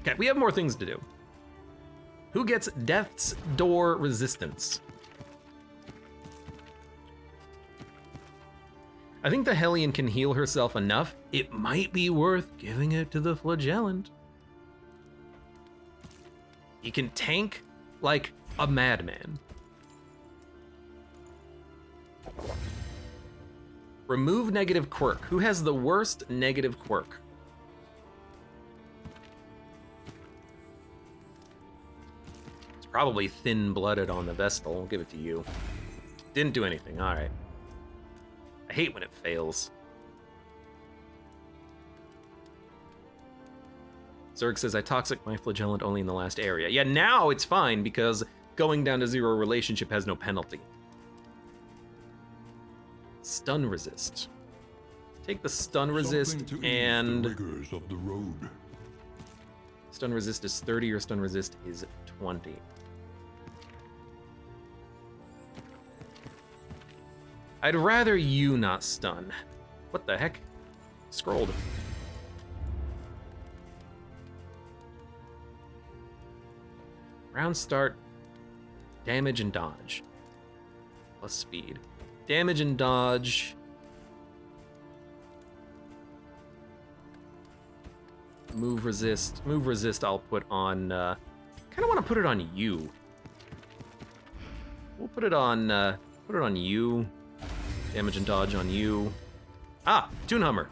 Okay, we have more things to do. Who gets Death's Door resistance? I think the Hellion can heal herself enough. It might be worth giving it to the Flagellant. He can tank like a madman. Remove negative quirk. Who has the worst negative quirk? It's probably thin-blooded on the Vestal. I'll give it to you. Didn't do anything, all right. I hate when it fails. Zerg says, I toxic my Flagellant only in the last area. Yeah, now it's fine because going down to 0 relationship has no penalty. Stun resist. Take the stun resist and... The rigors of the road. Stun resist is 30 or stun resist is 20. I'd rather you not stun. What the heck? Scrolled. Round start, damage and dodge. Plus speed. Damage and dodge. Move resist. Move resist I'll put on, kind of want to put it on you. We'll put it on you. Damage and dodge on you. Ah, Tune Hummer.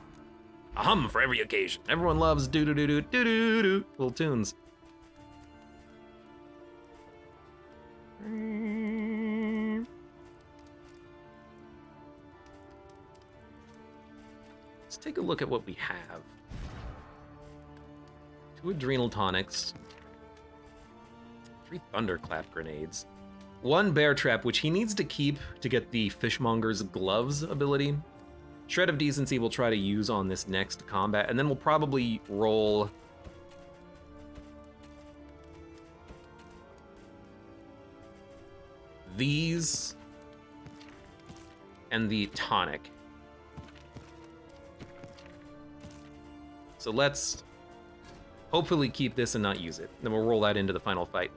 A hum for every occasion. Everyone loves do-do-do-do-do-do-do little tunes. take a look at what we have. 2 adrenal tonics. 3 thunderclap grenades. 1 bear trap, which he needs to keep to get the fishmonger's gloves ability. Shred of decency we'll try to use on this next combat, and then we'll probably roll these and the tonic. So let's hopefully keep this and not use it. Then we'll roll that into the final fight.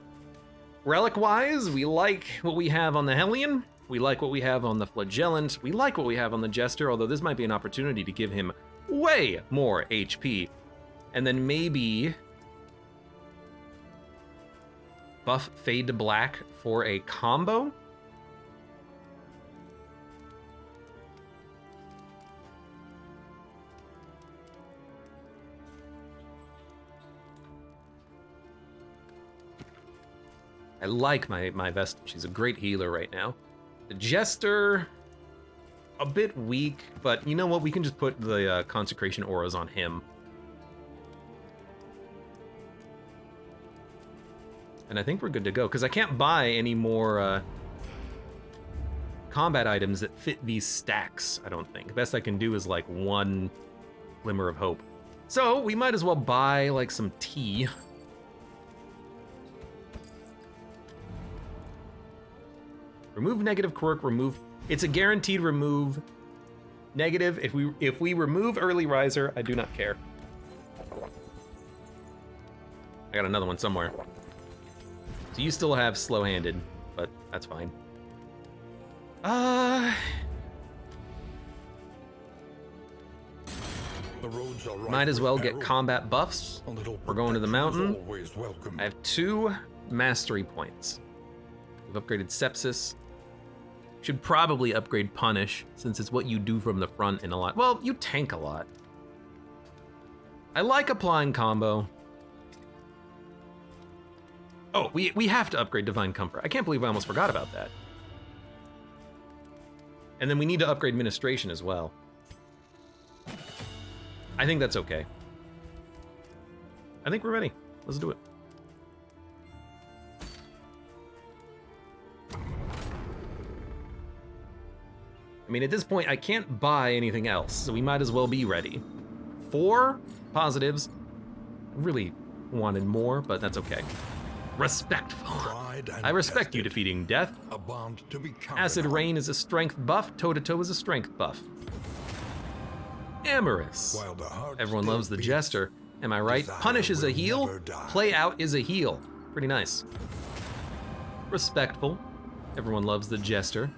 Relic-wise, we like what we have on the Hellion. We like what we have on the Flagellant. We like what we have on the Jester, although this might be an opportunity to give him way more HP. And then maybe buff Fade to Black for a combo. I like my Vestal. She's a great healer right now. The Jester, a bit weak, but you know what? We can just put the Consecration auras on him. And I think we're good to go, because I can't buy any more combat items that fit these stacks, I don't think. The best I can do is like 1 glimmer of hope. So we might as well buy like some tea. Remove negative quirk, remove. It's a guaranteed remove negative. If we remove early riser, I do not care. I got another one somewhere. So you still have slow-handed, but that's fine. The roads are Might as well get peril. combat buffs. We're going to the mountain. Always welcome. I have 2 mastery points. We've upgraded Sepsis. Should probably upgrade Punish, since it's what you do from the front in a lot. Well, you tank a lot. I like applying combo. Oh, we have to upgrade Divine Comfort. I can't believe I almost forgot about that. And then we need to upgrade Ministration as well. I think that's okay. I think we're ready. Let's do it. I mean, at this point, I can't buy anything else, so we might as well be ready. 4 positives. I really wanted more, but that's okay. Respectful. I respect you defeating death. A bond to be counted Acid on. Rain is a strength buff. Toe-to-toe is a strength buff. Amorous. While the heart Everyone still loves the beats, Jester. Am I right? desire Punish is a will heal. never die. Play out is a heal. Pretty nice. Respectful. Everyone loves the Jester.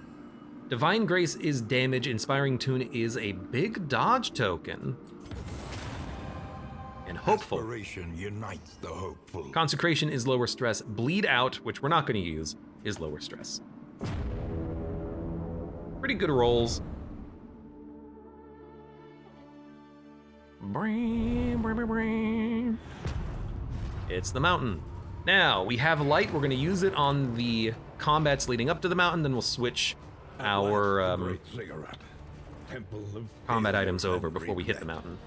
Divine Grace is damage. Inspiring Tune is a big dodge token. And hopeful. Desperation unites the hopeful. Consecration is lower stress. Bleed Out, which we're not going to use, is lower stress. Pretty good rolls. It's the mountain. Now, we have light. We're going to use it on the combats leading up to the mountain, then we'll switch our Great cigarette. Temple of combat Abe items over and before we hit the regret. mountain.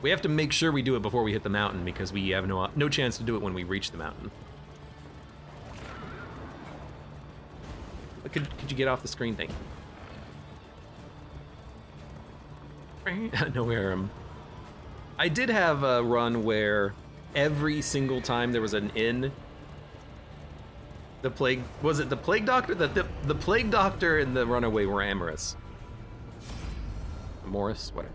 We have to make sure we do it before we hit the mountain because we have no chance to do it when we reach the mountain. Could you get off the screen thing? No, where I did have a run where every single time there was an inn, the plague, was it the plague doctor? The plague doctor and the runaway were amorous. Morris, whatever.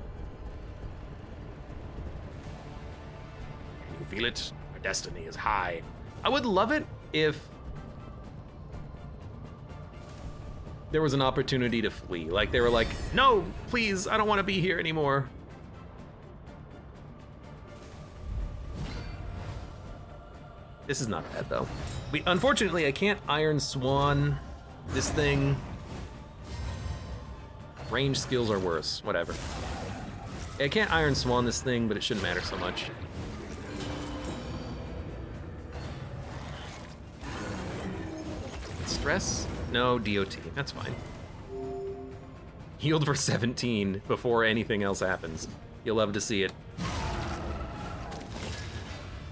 Can you feel it? Our destiny is high. I would love it if there was an opportunity to flee. Like they were like, no, please, I don't want to be here anymore. This is not bad though. Unfortunately, I can't Iron Swan this thing. Range skills are worse, whatever. I can't Iron Swan this thing, but it shouldn't matter so much. Stress? No, DOT, that's fine. Healed for 17 before anything else happens. You'll love to see it.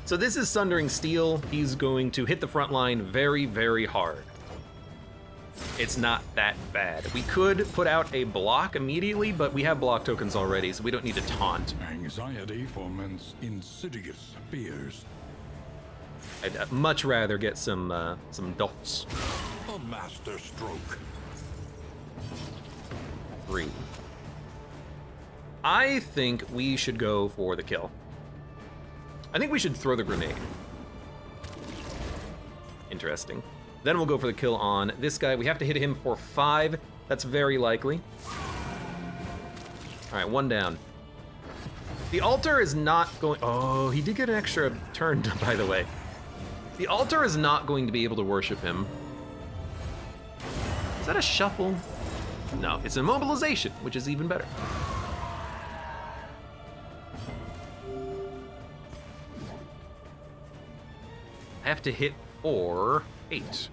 So this is Sundering Steel. He's going to hit the front line very, very hard. It's not that bad. We could put out a block immediately, but we have block tokens already, so we don't need to taunt. Anxiety foments insidious fears. I'd much rather get some dots. A master stroke. 3. I think we should go for the kill. I think we should throw the grenade. Interesting. Then we'll go for the kill on this guy. We have to hit him for 5. That's very likely. All right, 1 down. The altar is not going... Oh, he did get an extra turn, by the way. The altar is not going to be able to worship him. Is that a shuffle? No, it's immobilization, which is even better. I have to hit for 8.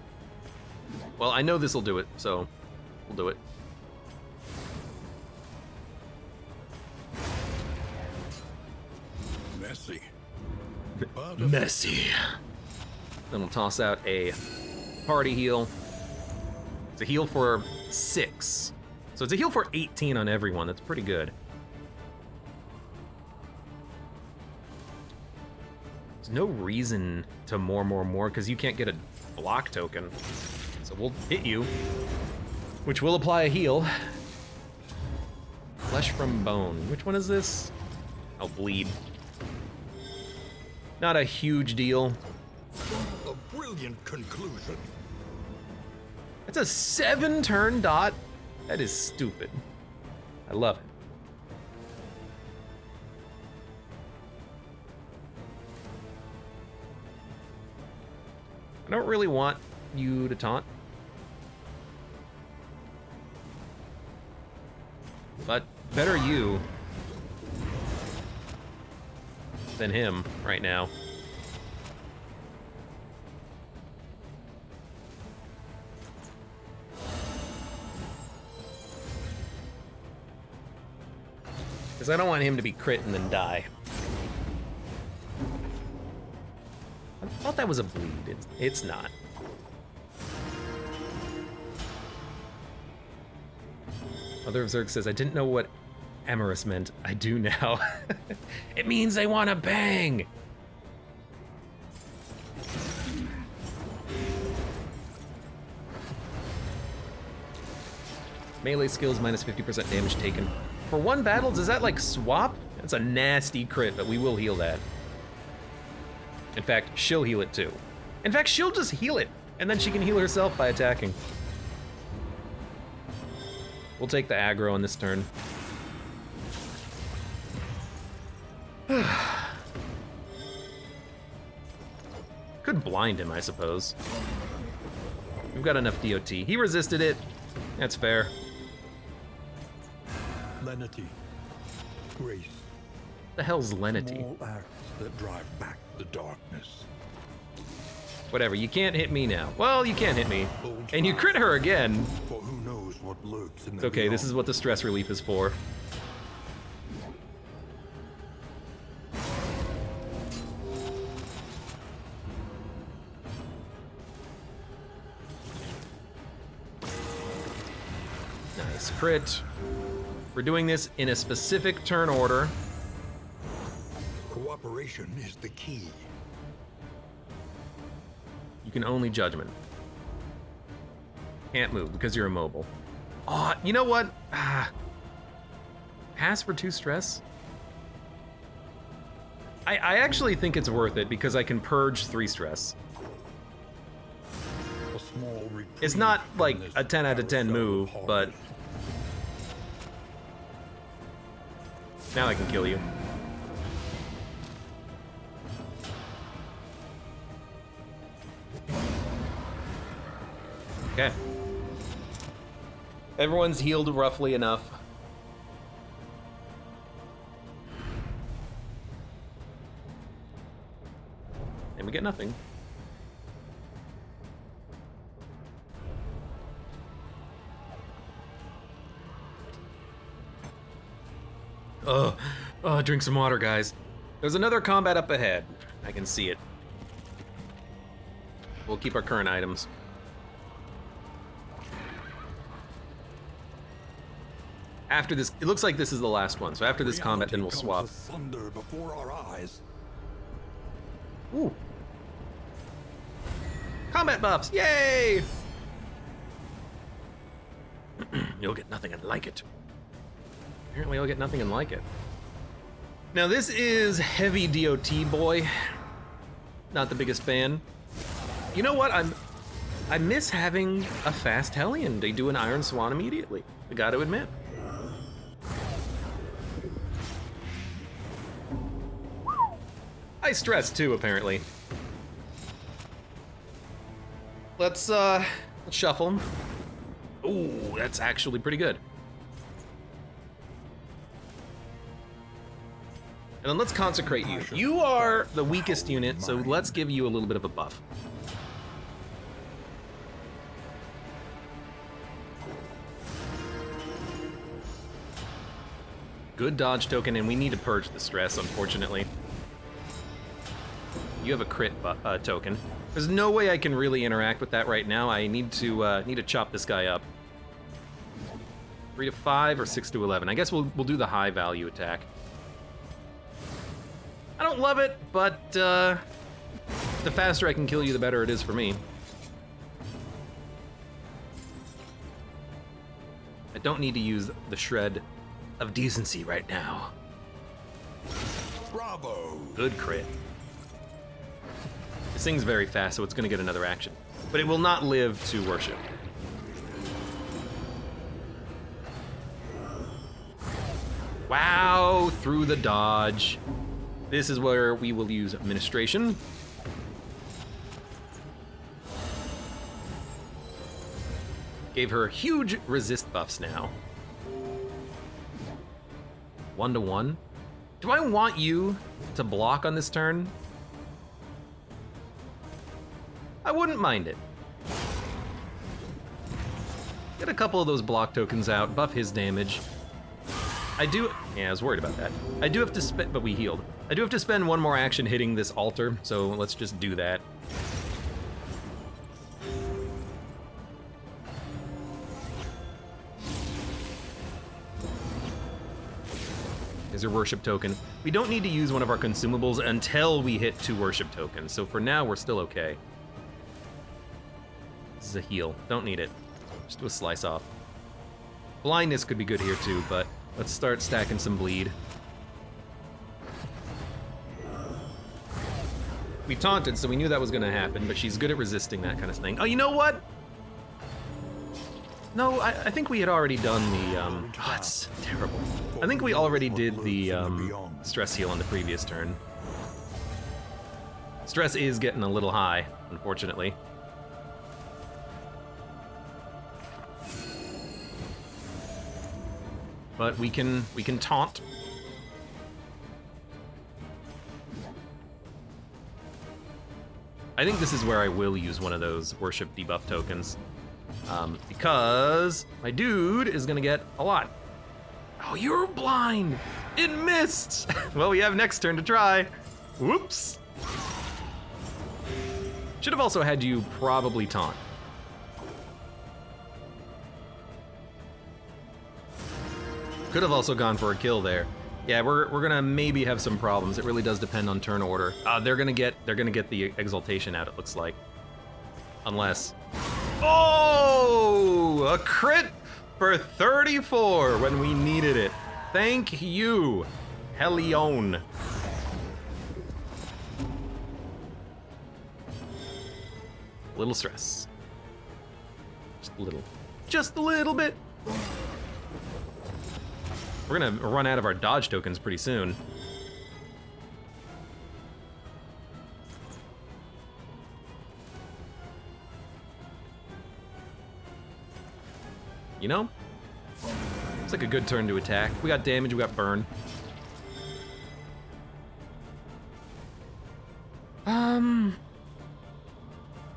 Well, I know this will do it, so we'll do it. Messy. Messy. Then we'll toss out a party heal. It's a heal for 6. So it's a heal for 18 on everyone. That's pretty good. There's no reason to more, because you can't get a block token. So we'll hit you, which will apply a heal. Flesh from bone. Which one is this? Oh, bleed. Not a huge deal. A brilliant conclusion. That's a 7-turn dot? That is stupid. I love it. I don't really want you to taunt. But better you than him right now. Because I don't want him to be crit and then die. I thought that was a bleed. It's not. Mother of Zerg says, I didn't know what amorous meant. I do now. It means they want to bang. Melee skills minus 50% damage taken. For 1 battle, does that like swap? That's a nasty crit, but we will heal that. In fact, she'll heal it too. In fact, she'll just heal it, and then she can heal herself by attacking. We'll take the aggro on this turn. Could blind him, I suppose. We've got enough DOT. He resisted it. That's fair. Lenity. Grace. The hell's lenity? Small acts that drive back the darkness. Whatever, you can't hit me now. Well, you can't hit me. Hold And you crit her again. For who knows what lurks in It's the okay, this beyond. is what the stress relief is for. Nice crit. We're doing this in a specific turn order. Cooperation is the key. You can only judgment. Can't move because you're immobile. Oh, you know what? Pass for 2 stress? I actually think it's worth it because I can purge 3 stress. A small reprieve It's not from like this a 10 out of 10 carousel move, of but horrors. now I can kill you. Okay. Everyone's healed roughly enough. And we get nothing. Drink some water, guys. There's another combat up ahead. I can see it. We'll keep our current items. After this, it looks like this is the last one. So after this combat, then we'll swap. Thunder before our eyes. Ooh. Combat buffs, yay! You'll get nothing and like it. Apparently I'll get nothing and like it. Now this is heavy DOT boy. Not the biggest fan. You know what, I miss having a fast Hellion. They do an Iron Swan immediately. I gotta admit. I stress too, apparently. Let's shuffle them. Ooh, that's actually pretty good. And then let's consecrate you. You are the weakest unit, so let's give you a little bit of a buff. Good dodge token, and we need to purge the stress, unfortunately. You have a crit token. There's no way I can really interact with that right now. I need to chop this guy up. 3 to 5 or 6 to 11. I guess we'll do the high value attack. I don't love it, but the faster I can kill you, the better it is for me. I don't need to use the shred of decency right now. Bravo! Good crit. This thing's very fast, so it's gonna get another action. But it will not live to worship. Wow, through the dodge. This is where we will use administration. Gave her huge resist buffs now. 1 to 1. Do I want you to block on this turn? I wouldn't mind it. Get a couple of those block tokens out, buff his damage. Yeah, I was worried about that. I do have to spend, but we healed. I do have to spend one more action hitting this altar, so let's just do that. Here's your worship token. We don't need to use one of our consumables until we hit 2 worship tokens, so for now we're still okay. This is a heal, don't need it. Just do a slice off. Blindness could be good here too, but let's start stacking some bleed. We taunted, so we knew that was gonna happen, but she's good at resisting that kind of thing. Oh, you know what? No, I think we had already done the, oh, that's terrible. I think we already did the stress heal on the previous turn. Stress is getting a little high, unfortunately. But we can taunt. I think this is where I will use one of those worship debuff tokens. Because my dude is gonna get a lot. Oh, you're blind! It missed! Well, we have next turn to try. Whoops! Should have also had you probably taunt. Could have also gone for a kill there. Yeah, we're gonna maybe have some problems. It really does depend on turn order. They're gonna get the exaltation out, it looks like. Unless. Oh! A crit for 34 when we needed it. Thank you, Hellion. Little stress. Just a little. Just a little bit. We're gonna run out of our dodge tokens pretty soon. You know? It's like a good turn to attack. We got damage, we got burn.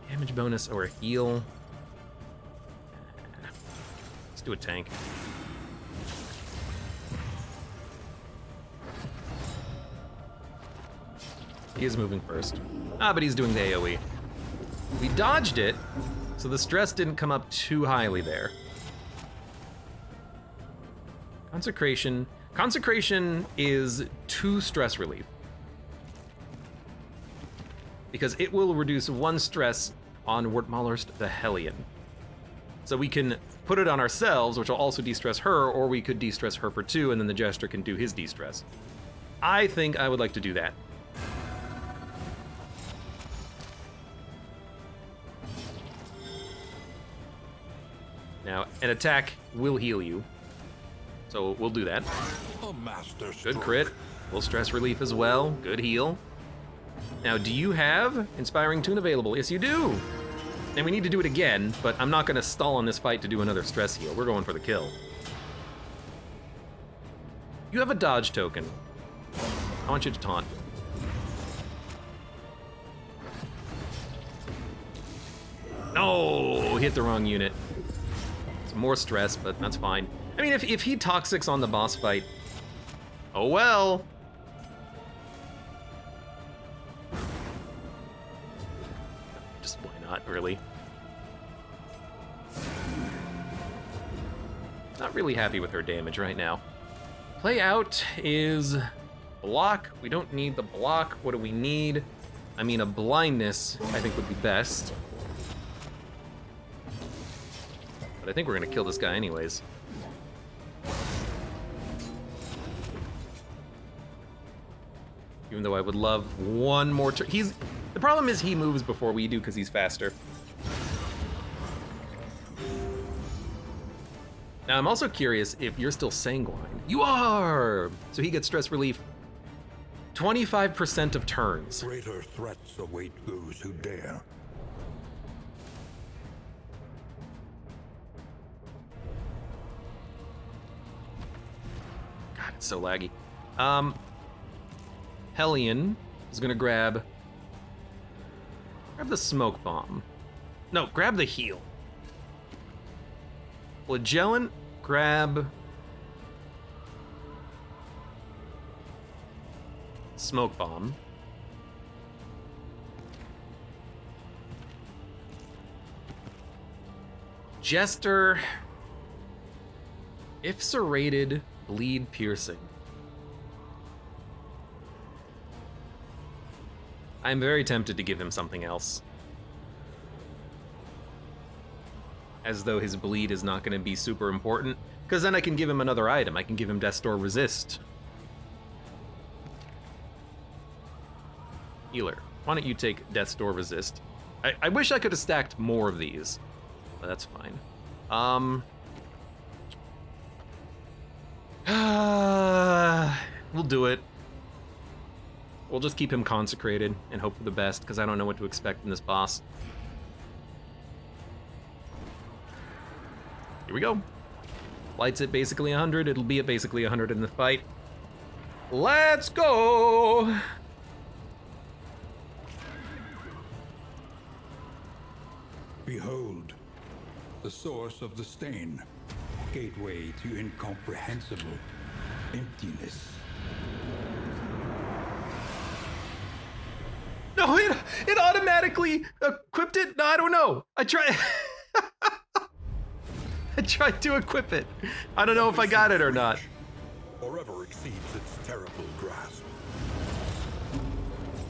Damage bonus or a heal. Let's do a tank. He is moving first. Ah, but he's doing the AoE. We dodged it, so the stress didn't come up too highly there. Consecration. Consecration is 2 stress relief. Because it will reduce 1 stress on Wertmallerst the Hellion. So we can put it on ourselves, which will also de-stress her, or we could de-stress her for 2, and then the Jester can do his de-stress. I think I would like to do that. Now, an attack will heal you. So we'll do that. A master Good crit. We'll stress relief as well. Good heal. Now, do you have Inspiring Tune available? Yes, you do. And we need to do it again, but I'm not gonna stall on this fight to do another stress heal. We're going for the kill. You have a dodge token. I want you to taunt. No, hit the wrong unit. Some more stress, but that's fine. I mean, if he toxics on the boss fight, oh well. Just why not, really? Not really happy with her damage right now. Play out is block. We don't need the block. What do we need? I mean, a blindness, I think, would be best. But I think we're gonna kill this guy anyways. Even though I would love one more turn. The problem is he moves before we do because he's faster. Now I'm also curious if you're still sanguine. You are! So he gets stress relief 25% of turns. Greater threats await those who dare. God, it's so laggy. Hellion is gonna grab the smoke bomb. No, grab the heal. Flagellant, grab smoke bomb. Jester, if serrated, bleed piercing. I'm very tempted to give him something else. As though his bleed is not gonna be super important, because then I can give him another item. I can give him Death's Door Resist. Healer, why don't you take Death's Door Resist? I wish I could have stacked more of these, but that's fine. We'll do it. We'll just keep him consecrated and hope for the best, because I don't know what to expect from this boss. Here we go. Light's at basically 100. It'll be at basically 100 in the fight. Let's go! Behold, the source of the stain, gateway to incomprehensible emptiness. No, it automatically equipped it? No, I don't know. I tried to equip it. I don't know if I got it or not. Forever exceeds its terrible grasp.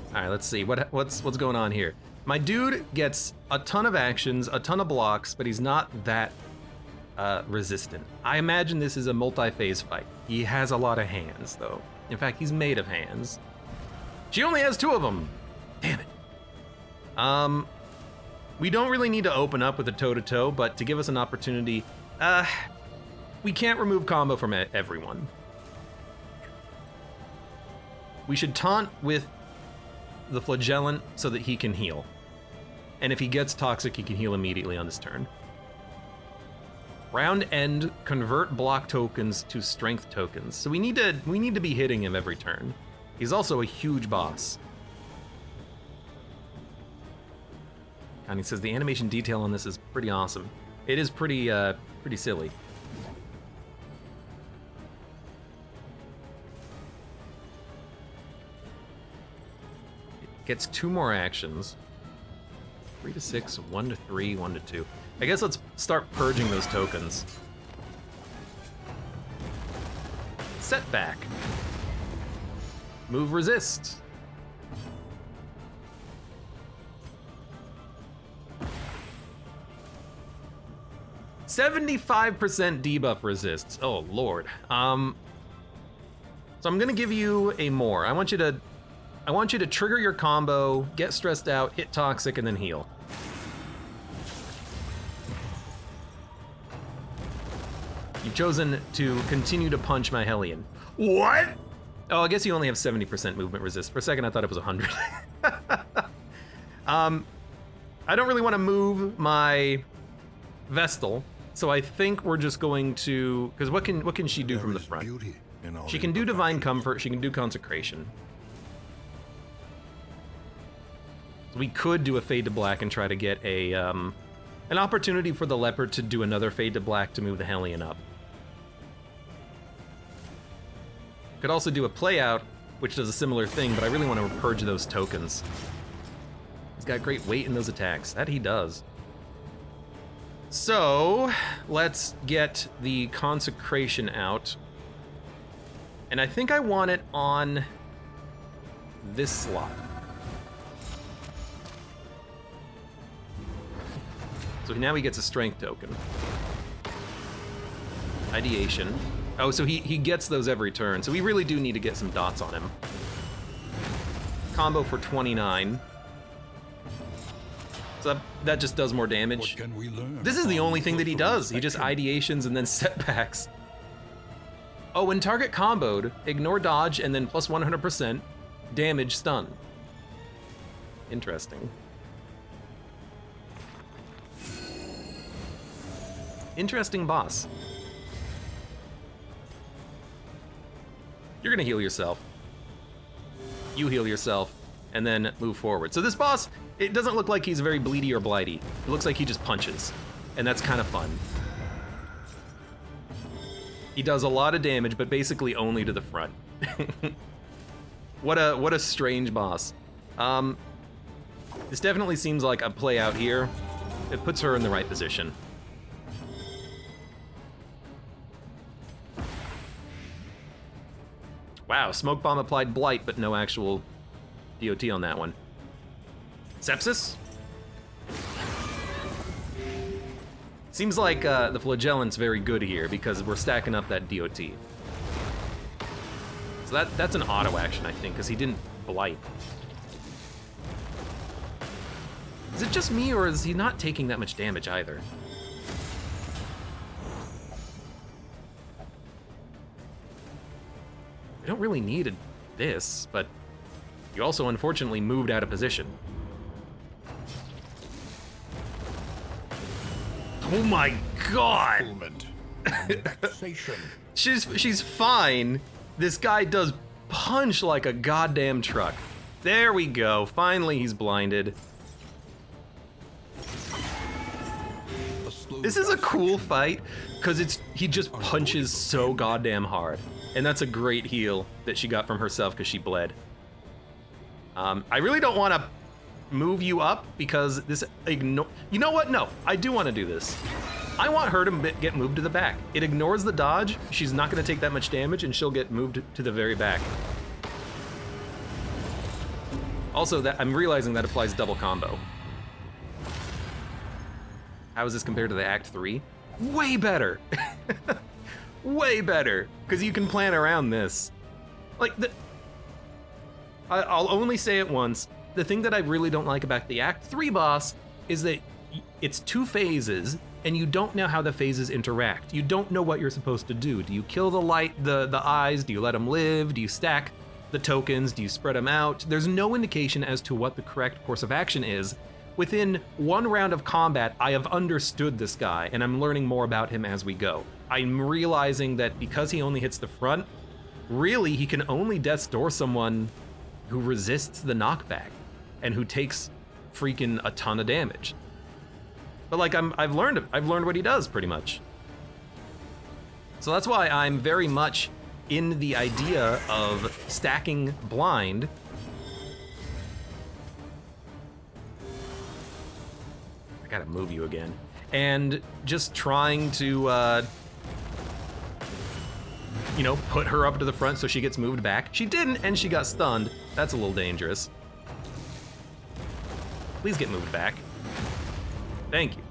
All right, let's see. What's going on here? My dude gets a ton of actions, a ton of blocks, but he's not that resistant. I imagine this is a multi-phase fight. He has a lot of hands, though. In fact, he's made of hands. She only has 2 of them. Damn it. We don't really need to open up with a toe-to-toe, but to give us an opportunity, we can't remove combo from everyone. We should taunt with the Flagellant so that he can heal. And if he gets toxic, he can heal immediately on this turn. Round end, convert block tokens to strength tokens. So we need to be hitting him every turn. He's also a huge boss. And he says the animation detail on this is pretty awesome. It is pretty silly. Gets 2 more actions. 3 to 6, 1 to 3, 1 to 2. I guess let's start purging those tokens. Setback. Move resist. "75% debuff resists." Oh lord. So I'm gonna give you a more. I want you to trigger your combo, get stressed out, hit toxic, and then heal. You've chosen to continue to punch my Hellion. What? Oh, I guess you only have 70% movement resist. For a second, I thought it was 100. I don't really want to move my Vestal, so I think we're just going to, because what can she do from the front? She can do Divine Comfort, she can do Consecration. So we could do a Fade to Black and try to get a an opportunity for the Leopard to do another Fade to Black to move the Hellion up. Could also do a Play Out, which does a similar thing, but I really want to purge those tokens. He's got great weight in those attacks. That he does. So, let's get the Consecration out. And I think I want it on this slot. So now he gets a Strength token. Ideation. Oh, so he gets those every turn. So we really do need to get some dots on him. Combo for 29. So that just does more damage. What can we learn? This is the only thing that he does. He just ideations and then setbacks. Oh, when target comboed, ignore dodge and then plus 100% damage stun. Interesting. Interesting boss. You're gonna heal yourself. You heal yourself, and then move forward. So this boss, it doesn't look like he's very bleedy or blighty. It looks like he just punches, and that's kind of fun. He does a lot of damage, but basically only to the front. What a strange boss. This definitely seems like a play out here. It puts her in the right position. Wow, Smoke Bomb applied Blight, but no actual DOT on that one. Sepsis? Seems like the Flagellant's very good here because we're stacking up that DOT. So that's an auto action, I think, because he didn't Blight. Is it just me, or is he not taking that much damage either? I don't really need this, but you also unfortunately moved out of position. Oh my god! She's fine. This guy does punch like a goddamn truck. There we go. Finally he's blinded. This is a cool fight because he just punches so goddamn hard. And that's a great heal that she got from herself because she bled. I really don't want to move you up because this You know what? No, I do want to do this. I want her to get moved to the back. It ignores the dodge. She's not going to take that much damage, and she'll get moved to the very back. Also, that I'm realizing that applies double combo. How is this compared to the Act 3? Way better. Way better, because you can plan around this. Like, I'll only say it once. The thing that I really don't like about the Act 3 boss is that it's 2 phases, and you don't know how the phases interact. You don't know what you're supposed to do. Do you kill the eyes? Do you let them live? Do you stack the tokens? Do you spread them out? There's no indication as to what the correct course of action is. Within 1 round of combat, I have understood this guy, and I'm learning more about him as we go. I'm realizing that because he only hits the front, really he can only Death's Door someone who resists the knockback and who takes freaking a ton of damage. But like I've learned what he does pretty much. So that's why I'm very much in the idea of stacking blind I gotta move you again. And just trying to, you know, put her up to the front so she gets moved back. She didn't, and she got stunned. That's a little dangerous. Please get moved back. Thank you.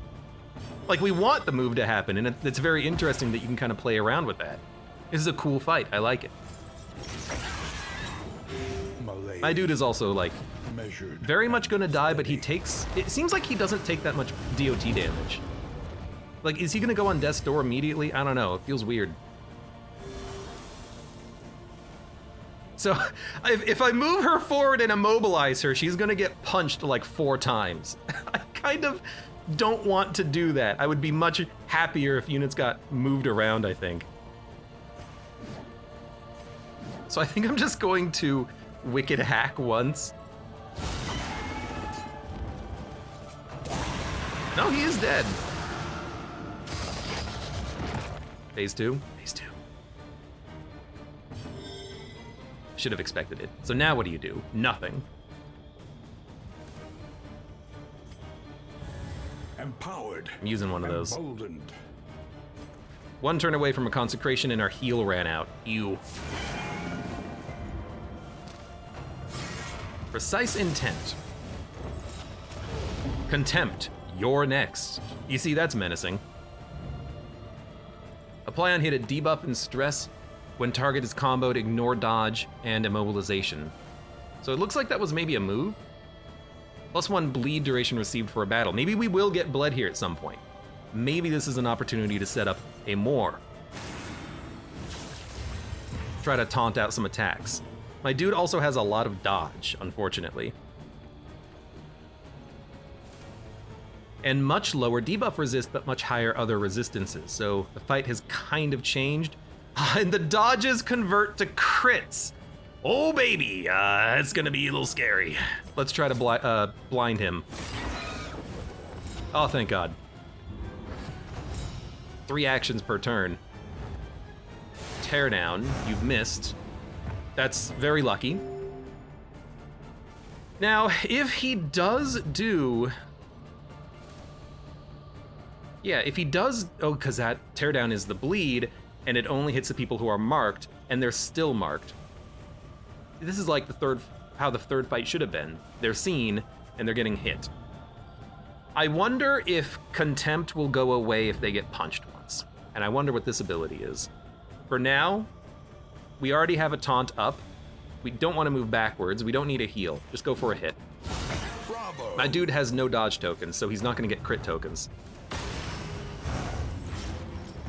Like, we want the move to happen, and it's very interesting that you can kind of play around with that. This is a cool fight. I like it. My dude is also, like, very much gonna die, but he takes... It seems like he doesn't take that much DOT damage. Like, is he gonna go on death's door immediately? I don't know. It feels weird. So, if I move her forward and immobilize her, she's gonna get punched like 4 times. I kind of don't want to do that. I would be much happier if units got moved around, I think. So I think I'm just going to Wicked Hack once. No, he is dead. Phase 2? Phase 2. Should have expected it. So now what do? Nothing. Empowered. I'm using one of those. Emboldened. 1 turn away from a consecration and our heal ran out. Ew. Precise intent. Contempt. You're next. You see, that's menacing. Apply on hit a debuff and stress. When target is comboed, ignore dodge and immobilization. So it looks like that was maybe a move. +1 bleed duration received for a battle. Maybe we will get bled here at some point. Maybe this is an opportunity to set up a more. Try to taunt out some attacks. My dude also has a lot of dodge, unfortunately. And much lower debuff resist, but much higher other resistances. So the fight has kind of changed. And the dodges convert to crits. Oh baby, it's gonna be a little scary. Let's try to blind him. Oh, thank God. 3 actions per turn. Teardown, you've missed. That's very lucky. Now, if he does do... Yeah, if he does... Oh, because that teardown is the bleed, and it only hits the people who are marked, and they're still marked. This is like how the third fight should have been. They're seen, and they're getting hit. I wonder if Contempt will go away if they get punched once. And I wonder what this ability is. For now, we already have a taunt up. We don't want to move backwards. We don't need a heal. Just go for a hit. Bravo. My dude has no dodge tokens, so he's not going to get crit tokens.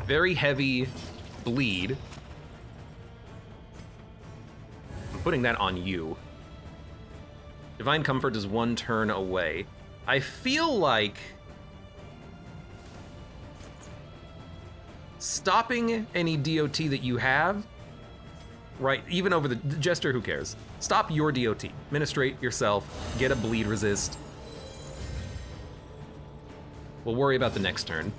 Very heavy bleed. I'm putting that on you. Divine Comfort is 1 turn away. I feel like stopping any DOT that you have, right, even over the Jester, who cares? Stop your DOT. Ministrate yourself, get a bleed resist. We'll worry about the next turn.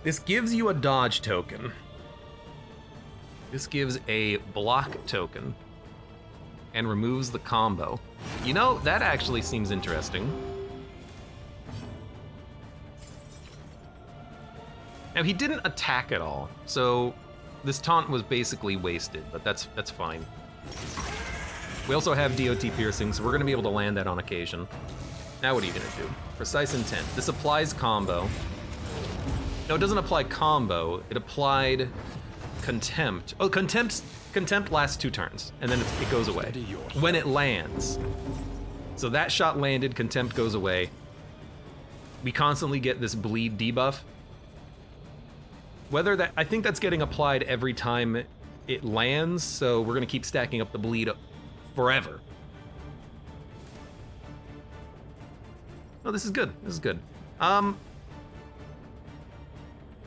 This gives you a dodge token. This gives a block token and removes the combo. You know, that actually seems interesting. Now, he didn't attack at all, so this taunt was basically wasted, but that's fine. We also have DOT piercing, so we're gonna be able to land that on occasion. Now what are you gonna do? Precise intent. This applies combo. No, it doesn't apply combo. It applied contempt. Oh, contempt lasts 2 turns, and then it goes away when it lands. So that shot landed, contempt goes away. We constantly get this bleed debuff. I think that's getting applied every time it lands, so we're gonna keep stacking up the bleed forever. Oh, this is good. This is good.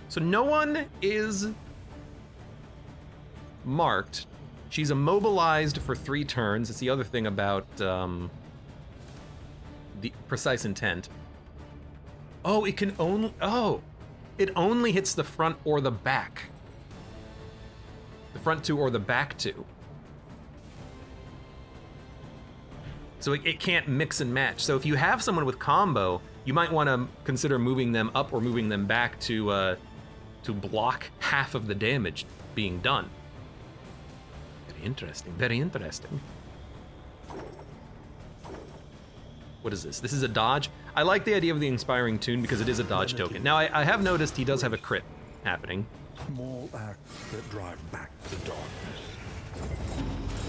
So no one is marked. She's immobilized for 3 turns. It's the other thing about the precise intent. Oh, it can only... Oh! It only hits the front or the back. The front 2 or the back 2. So it can't mix and match. So if you have someone with combo, you might want to consider moving them up or moving them back to block half of the damage being done. Very interesting, very interesting. What is this? This is a dodge. I like the idea of the inspiring tune because it is a dodge token. Now I have noticed he does have a crit happening. Small acts that drive back the darkness.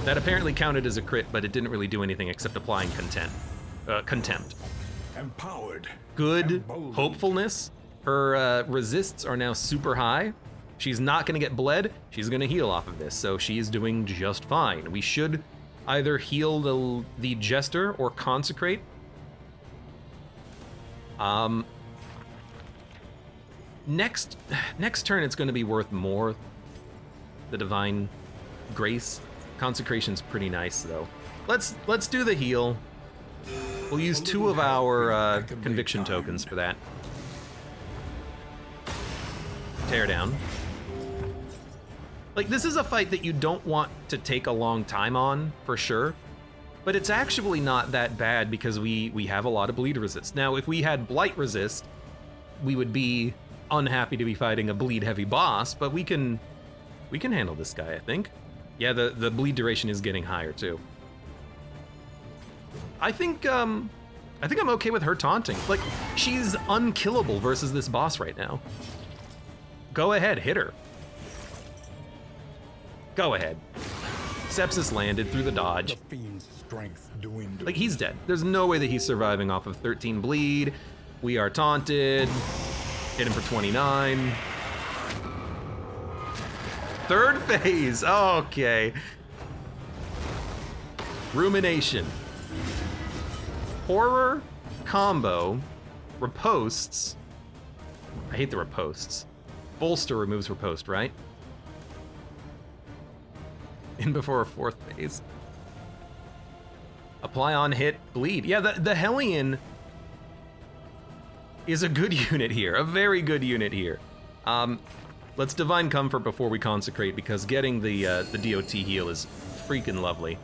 That apparently counted as a crit, but it didn't really do anything except applying contempt. Empowered. Good Emboldened. hopefulness. Her resists are now super high. She's not gonna get bled. She's gonna heal off of this, so she's doing just fine. We should either heal the Jester or consecrate. Next turn it's gonna be worth more. The Divine Grace. Consecration's pretty nice though. Let's do the heal. We'll use 2 of our conviction tokens for that. Tear down. Like, this is a fight that you don't want to take a long time on, for sure. But it's actually not that bad because we have a lot of bleed resist. Now, if we had blight resist, we would be unhappy to be fighting a bleed heavy boss, but we can handle this guy, I think. Yeah, the bleed duration is getting higher too. I think I'm okay with her taunting. Like, she's unkillable versus this boss right now. Go ahead, hit her. Go ahead. Sepsis landed through the dodge. The fiend's strength dwindles. Like, he's dead. There's no way that he's surviving off of 13 bleed. We are taunted. Hit him for 29. Third phase, okay. Rumination. Horror, combo, riposts. I hate the riposts. Bolster removes riposte, right? In before a 4th phase. Apply on hit, bleed. Yeah, the Hellion is a good unit here, a very good unit here. Let's Divine Comfort before we consecrate because getting the DOT heal is freaking lovely.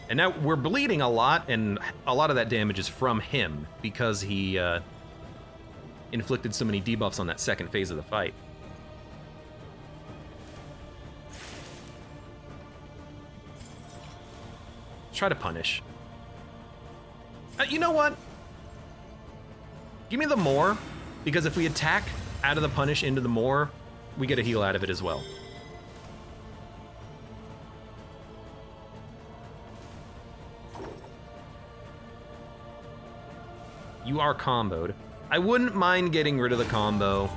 And now we're bleeding a lot, and a lot of that damage is from him because he inflicted so many debuffs on that 2nd phase of the fight. Try to punish. You know what? Give me the more, because if we attack out of the punish into the more, we get a heal out of it as well. You are comboed. I wouldn't mind getting rid of the combo.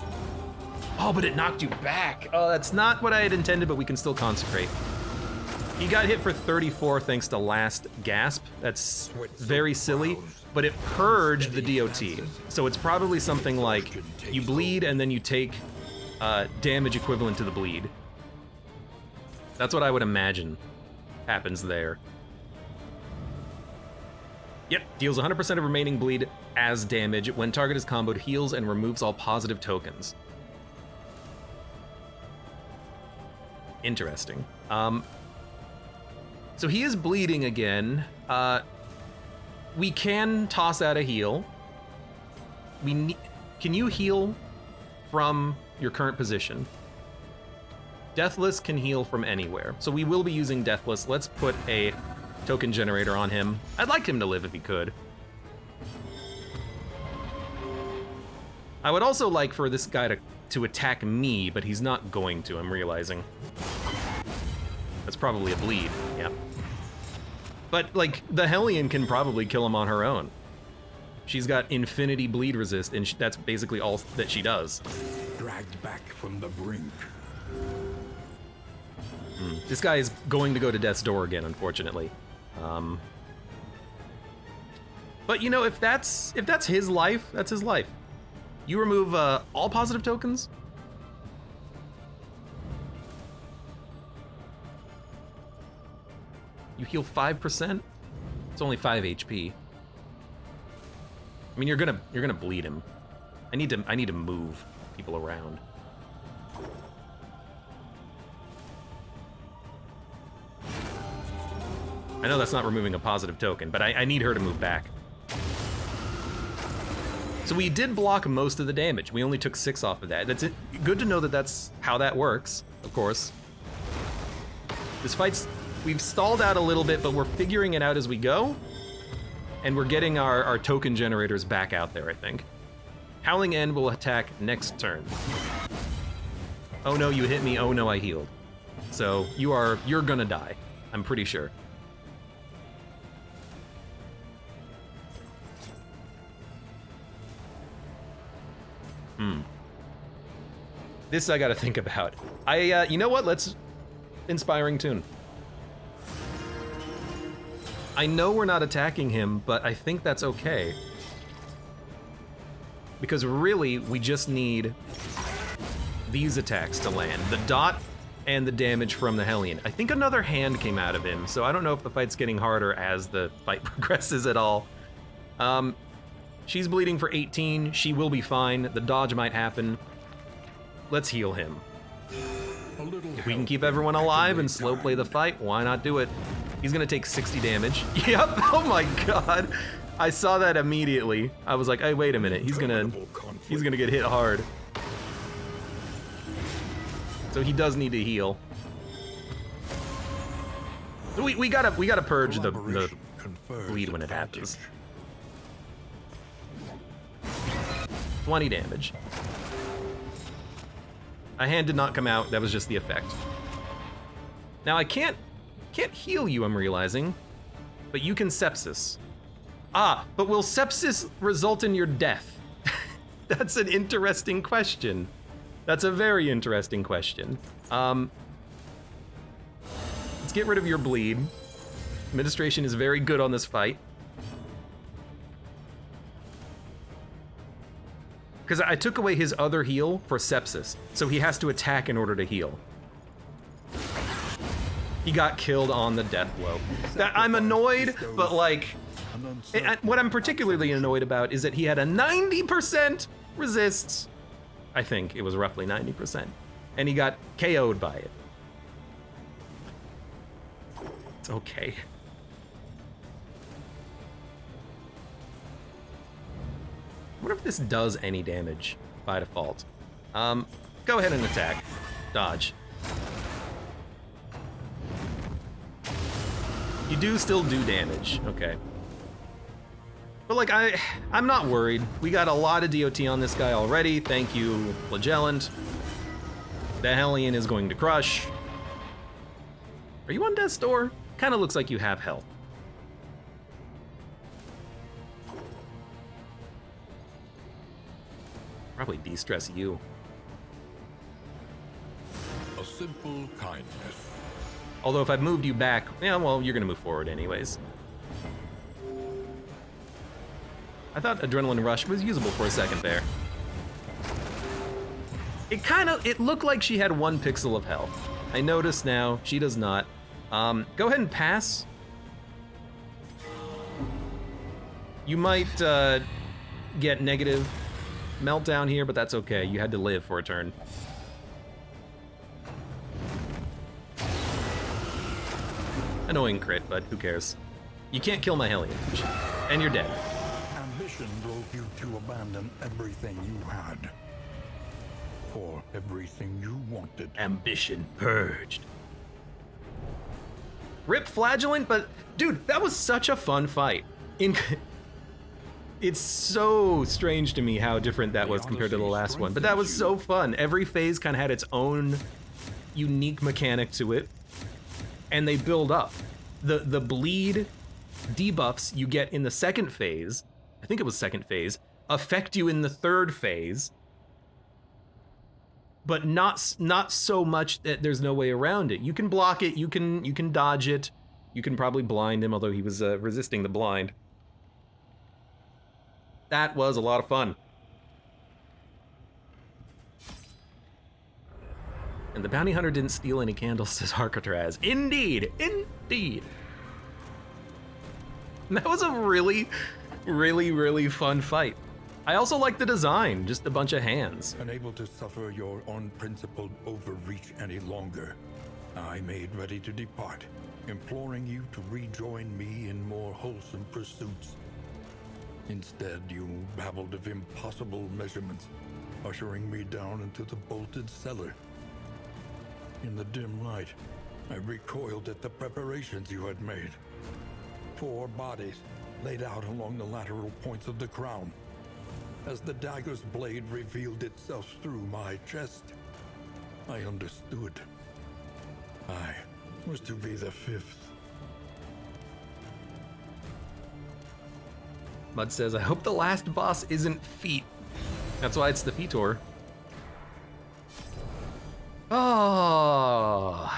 Oh, but it knocked you back. Oh, that's not what I had intended, but we can still consecrate. He got hit for 34 thanks to last gasp. That's very silly, but it purged the DOT. So it's probably something like you bleed and then you take damage equivalent to the bleed. That's what I would imagine happens there. Yep, deals 100% of remaining bleed as damage. When target is comboed, heals and removes all positive tokens. Interesting. So he is bleeding again. We can toss out a heal. Can you heal from your current position? Deathless can heal from anywhere. So we will be using Deathless. Let's put a token generator on him. I'd like him to live if he could. I would also like for this guy to attack me, but he's not going to, I'm realizing. That's probably a bleed, yeah. But, like, the Hellion can probably kill him on her own. She's got infinity bleed resist, and that's basically all that she does. Dragged back from the brink. This guy is going to go to death's door again, unfortunately. But, you know, if that's his life, that's his life. You remove all positive tokens? You heal 5%? It's only 5 HP. I mean, you're gonna bleed him. I need to move people around. I know that's not removing a positive token, but I need her to move back. So we did block most of the damage. We only took 6 off of that. That's it. Good to know that that's how that works, of course. This fight's, we've stalled out a little bit, but we're figuring it out as we go. And we're getting our token generators back out there, I think. Howling End will attack next turn. Oh no, you hit me. Oh no, I healed. So you're gonna die. I'm pretty sure. This I gotta think about. You know what? Let's Inspiring Tune. I know we're not attacking him, but I think that's okay. Because really, we just need these attacks to land. The dot and the damage from the Hellion. I think another hand came out of him, so I don't know if the fight's getting harder as the fight progresses at all. She's bleeding for 18. She will be fine. The dodge might happen. Let's heal him. If we can keep everyone alive and slow play the fight, why not do it? He's gonna take 60 damage. Yep, oh my god. I saw that immediately. I was like, hey, wait a minute. He's gonna get hit hard. So he does need to heal. So we gotta purge the bleed when it happens. 20 damage. A hand did not come out, that was just the effect. Now I can't heal you, I'm realizing, but you can sepsis. Ah, but will sepsis result in your death? That's an interesting question. That's a very interesting question. Let's get rid of your bleed. Administration is very good on this fight. Because I took away his other heal for sepsis, so he has to attack in order to heal. He got killed on the death blow. I'm annoyed, but like, what I'm particularly annoyed about is that he had a 90% resists. I think it was roughly 90%. And he got KO'd by it. It's okay. What if this does any damage by default? Go ahead and attack. Dodge. You do still do damage, okay. But like, I'm not worried. We got a lot of DOT on this guy already. Thank you, Flagellant. The Hellion is going to crush. Are you on death's door? Kinda looks like you have health. Probably de-stress you. A simple kindness. Although if I've moved you back, yeah, well, you're gonna move forward anyways. I thought Adrenaline Rush was usable for a second there. It looked like she had 1 pixel of health. I noticed now, she does not. Go ahead and pass. You might get negative meltdown here, but that's okay. You had to live for a turn. Annoying crit, but who cares? You can't kill my Hellion, and you're dead. Ambition drove you to abandon everything you had. For everything you wanted. Ambition purged. Rip Flagellant, but dude, that was such a fun fight. It's so strange to me how different that was compared to the last one, but that was so fun. Every phase kind of had its own unique mechanic to it, and they build up. The bleed debuffs you get in the second phase, I think it was second phase, affect you in the third phase, but not so much that there's no way around it. You can block it, you can dodge it, you can probably blind him, although he was resisting the blind. That was a lot of fun. And the bounty hunter didn't steal any candles, says Harkatraz. Indeed, indeed. That was a really, really, really fun fight. I also like the design, just a bunch of hands. Unable to suffer your unprincipled overreach any longer, I made ready to depart. imploring you to rejoin me in more wholesome pursuits. Instead, you babbled of impossible measurements, ushering me down into the bolted cellar. In the dim light, I recoiled at the preparations you had made. 4 bodies laid out along the lateral points of the crown. As the dagger's blade revealed itself through my chest, I understood. I was to be the 5th. Mud says, I hope the last boss isn't feet. That's why it's the Feetor. Oh.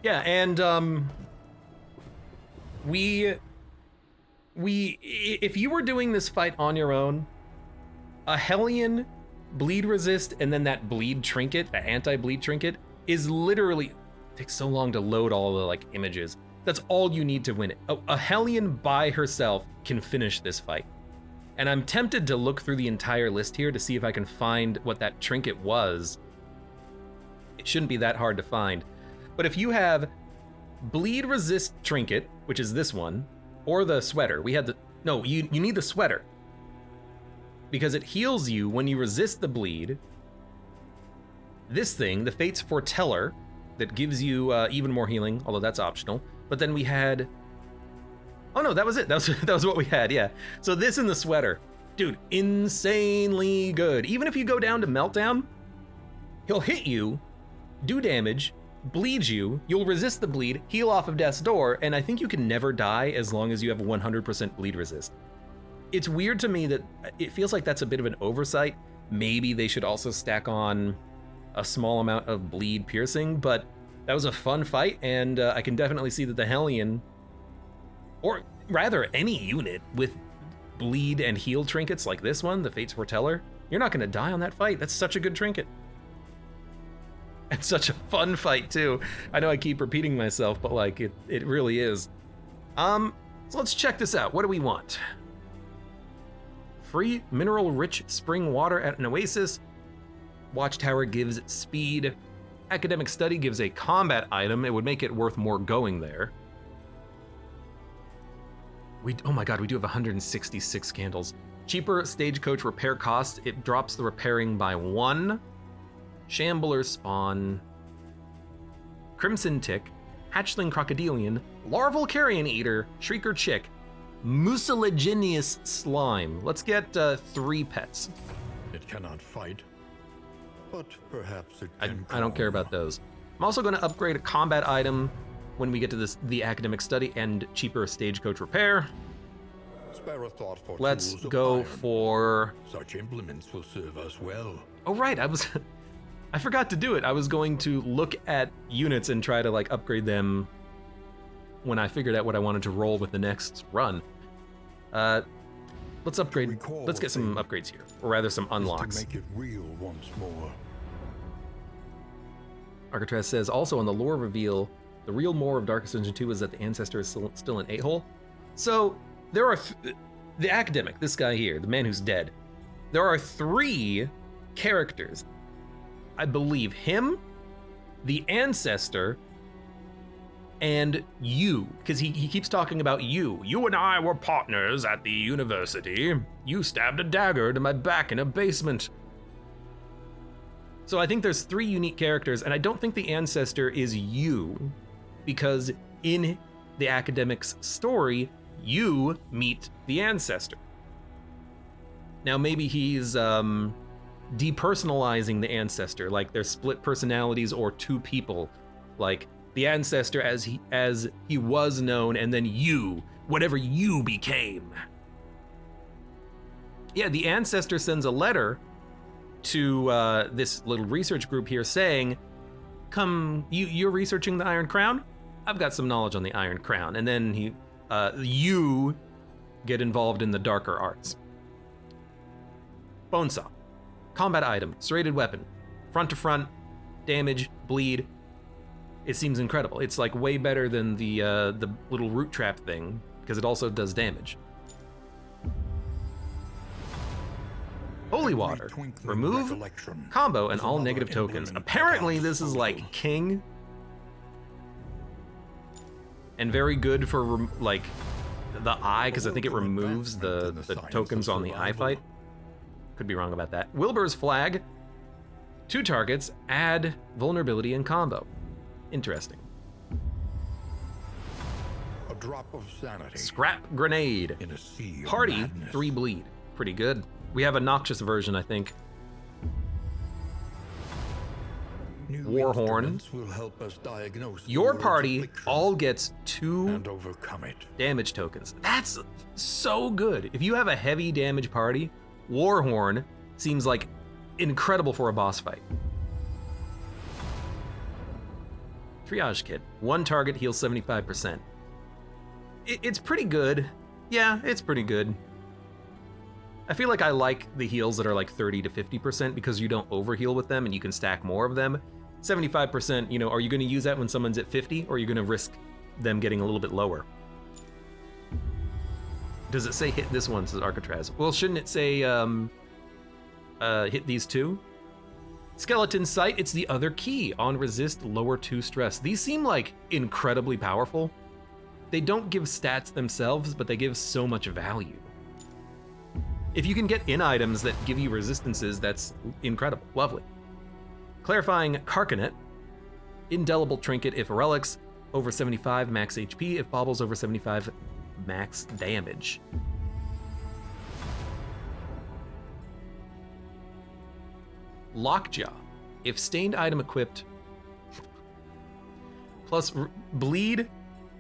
Yeah, and we if you were doing this fight on your own, a Hellion, bleed resist, and then that bleed trinket, the anti-bleed trinket, is literally, takes so long to load all the like images. That's all you need to win it. A Hellion by herself can finish this fight. And I'm tempted to look through the entire list here to see if I can find what that trinket was. It shouldn't be that hard to find. But if you have bleed resist trinket, which is this one, or the sweater, we had the, no, you need the sweater. Because it heals you when you resist the bleed. This thing, the Fate's Foreteller, that gives you even more healing, although that's optional. But then we had, oh no, that was it. That was what we had, yeah. So this and the sweater, dude, insanely good. Even if you go down to Meltdown, he'll hit you, do damage, bleed you, you'll resist the bleed, heal off of Death's Door, and I think you can never die as long as you have 100% bleed resist. It's weird to me that it feels like that's a bit of an oversight. Maybe they should also stack on a small amount of bleed piercing, but that was a fun fight, and I can definitely see that the Hellion, or rather any unit with bleed and heal trinkets like this one, the Fate's Foreteller, you're not gonna die on that fight. That's such a good trinket. And such a fun fight too. I know I keep repeating myself, but like it really is. So let's check this out. What do we want? Free mineral-rich spring water at an oasis. Watchtower gives speed. Academic study gives a combat item. It would make it worth more going there. Oh my god, we do have 166 candles. Cheaper stagecoach repair cost. It drops the repairing by 1. Shambler spawn. Crimson Tick. Hatchling Crocodilian. Larval Carrion Eater. Shrieker Chick. Mucilaginous Slime. Let's get 3 pets. It cannot fight, but perhaps it can. I don't care about those. I'm also going to upgrade a combat item when we get to the academic study and cheaper stagecoach repair. Spare a thought for Let's tools of go iron. for. Such implements will serve us well. Oh right, I forgot to do it. I was going to look at units and try to like upgrade them when I figured out what I wanted to roll with the next run. Let's upgrade. Let's get some upgrades here, or rather some unlocks. To make it real once more. Architress says, also on the lore reveal, the real lore of Darkest Dungeon 2 is that the ancestor is still an a-hole. So there are the academic, this guy here, the man who's dead. There are 3 characters. I believe him, the ancestor, and you, because he keeps talking about you. You and I were partners at the university. You stabbed a dagger to my back in a basement. So I think there's 3 unique characters, and I don't think the ancestor is you, because in the academic's story, you meet the ancestor. Now maybe he's depersonalizing the ancestor, like they're split personalities or 2 people, like the ancestor as he was known, and then you, whatever you became. Yeah, the ancestor sends a letter to this little research group here saying, come, you're researching the Iron Crown? I've got some knowledge on the Iron Crown. And then you get involved in the darker arts. Bonesaw. Combat item, serrated weapon, front to front, damage, bleed. It seems incredible. It's like way better than the little root trap thing, because it also does damage. Holy Water. Remove combo and all negative tokens. Apparently this is like King. and very good for like the eye, because I think it removes the tokens on the eye fight. Could be wrong about that. Wilbur's Flag, 2 targets, add vulnerability and combo. Interesting. A drop of sanity. Scrap Grenade. In a sea of Party, madness. 3 bleed. Pretty good. We have a noxious version, I think. New Warhorn. instruments will help us diagnose the Your word's party affliction all gets 2 and overcome it. damage tokens. That's so good. If you have a heavy damage party, Warhorn seems like incredible for a boss fight. Triage Kit. 1 target heals 75%. It's pretty good. Yeah, it's pretty good. I feel like I like the heals that are like 30 to 50% because you don't overheal with them and you can stack more of them. 75%, you know, are you going to use that when someone's at 50, or are you going to risk them getting a little bit lower? Does it say hit this one, says Arcatraz? Well, shouldn't it say hit these 2? Skeleton Sight, it's the other key. On resist, lower 2 stress. These seem like incredibly powerful. They don't give stats themselves, but they give so much value. If you can get in items that give you resistances, that's incredible. Lovely. Clarifying Carcanet. Indelible Trinket if relics over 75 max HP, if baubles over 75 max damage. Lockjaw. If stained item equipped plus bleed,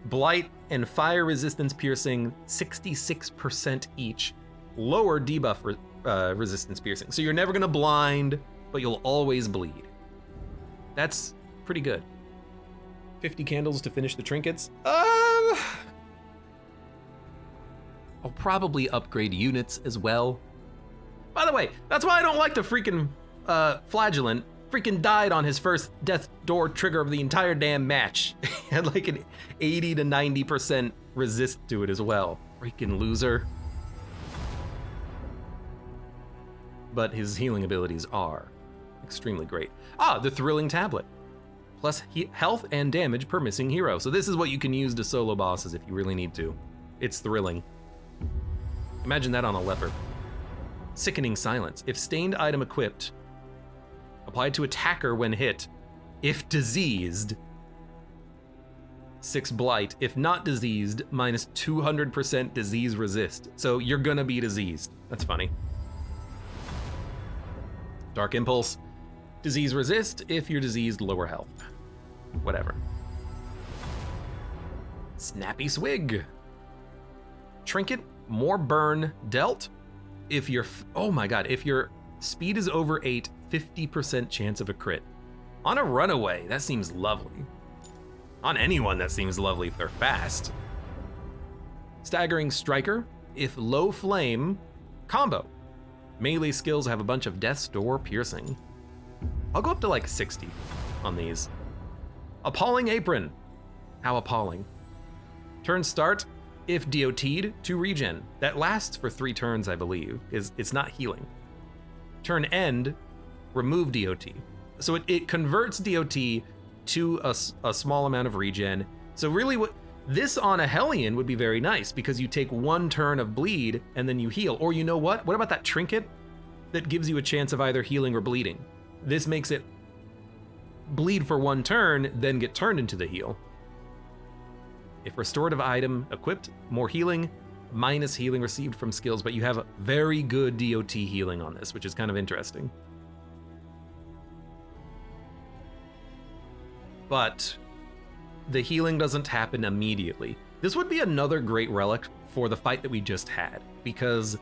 blight, and fire resistance piercing 66% each. Lower debuff resistance piercing. So you're never gonna blind, but you'll always bleed. That's pretty good. 50 candles to finish the trinkets. I'll probably upgrade units as well. By the way, that's why I don't like the freaking Flagellant. Freaking died on his first death door trigger of the entire damn match. He had like an 80 to 90% resist to it as well. Freaking loser. But his healing abilities are extremely great. The Thrilling Tablet. Plus health and damage per missing hero. So this is what you can use to solo bosses if you really need to. It's thrilling. Imagine that on a leopard. Sickening Silence. If stained item equipped, applied to attacker when hit. If diseased, 6 blight. If not diseased, minus 200% disease resist. So you're gonna be diseased. That's funny. Dark Impulse. Disease resist. If you're diseased, lower health. Whatever. Snappy Swig. Trinket. More burn dealt. If your if your speed is over 8, 50% chance of a crit. On a runaway, that seems lovely. On anyone, that seems lovely if they're fast. Staggering Striker. If low flame, combo. Melee skills have a bunch of death's door piercing. I'll go up to like 60 on these. Appalling Apron. How appalling. Turn start. If DOT'd, to regen. That lasts for 3 turns, I believe. It's not healing. Turn end, remove DOT. So it converts DOT to a small amount of regen. So really this on a Hellion would be very nice because you take 1 turn of bleed and then you heal. Or you know what? What about that trinket that gives you a chance of either healing or bleeding? This makes it bleed for 1 turn, then get turned into the heal. If restorative item equipped, more healing, minus healing received from skills, but you have a very good DOT healing on this, which is kind of interesting. But the healing doesn't happen immediately. This would be another great relic for the fight that we just had, because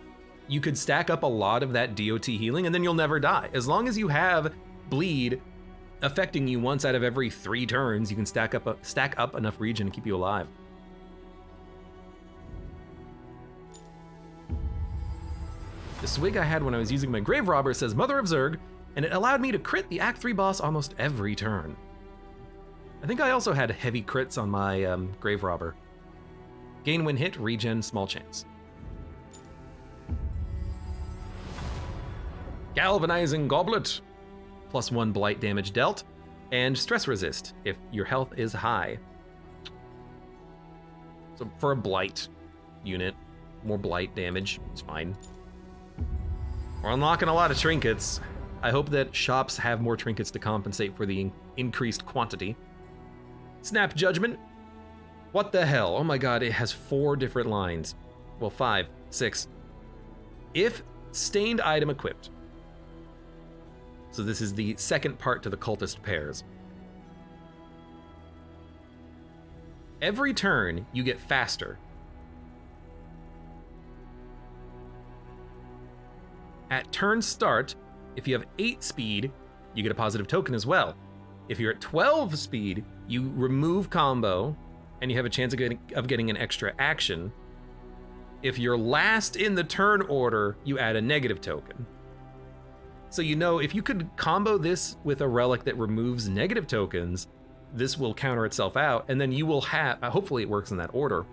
you could stack up a lot of that DOT healing and then you'll never die. As long as you have bleed affecting you once out of every 3 turns, you can stack up enough regen to keep you alive. The swig I had when I was using my Grave Robber says Mother of Zerg, and it allowed me to crit the Act 3 boss almost every turn. I think I also had heavy crits on my Grave Robber. Gain when hit, regen, small chance. Galvanizing Goblet. +1 blight damage dealt, and stress resist if your health is high. So for a blight unit, more blight damage, it's fine. We're unlocking a lot of trinkets. I hope that shops have more trinkets to compensate for the increased quantity. Snap Judgment. What the hell? Oh my god, it has 4 different lines. Well, 5, 6. If stained item equipped. So this is the second part to the cultist pairs. Every turn, you get faster. At turn start, if you have 8 speed, you get a positive token as well. If you're at 12 speed, you remove combo, and you have a chance of getting an extra action. If you're last in the turn order, you add a negative token. So you know, if you could combo this with a relic that removes negative tokens, this will counter itself out, and then you will have, hopefully it works in that order,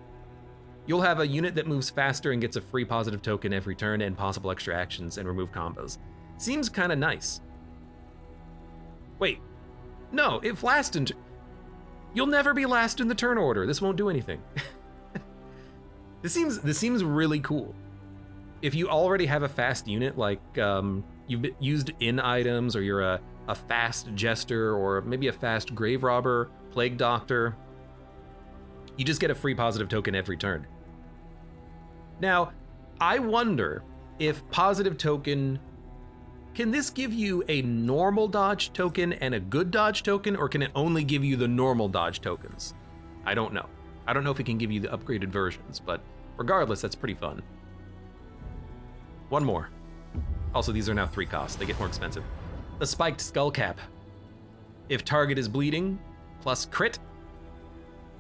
you'll have a unit that moves faster and gets a free positive token every turn and possible extra actions and remove combos. Seems kind of nice. Wait, no, if last in, you'll never be last in the turn order. This won't do anything. This seems really cool. If you already have a fast unit, like you've used in items, or you're a fast jester, or maybe a fast grave robber, plague doctor, you just get a free positive token every turn. Now, I wonder if positive token, can this give you a normal dodge token and a good dodge token, or can it only give you the normal dodge tokens? I don't know. I don't know if it can give you the upgraded versions, but regardless, that's pretty fun. One more. Also, these are now 3 costs. They get more expensive. The Spiked Skull Cap. If target is bleeding, plus crit.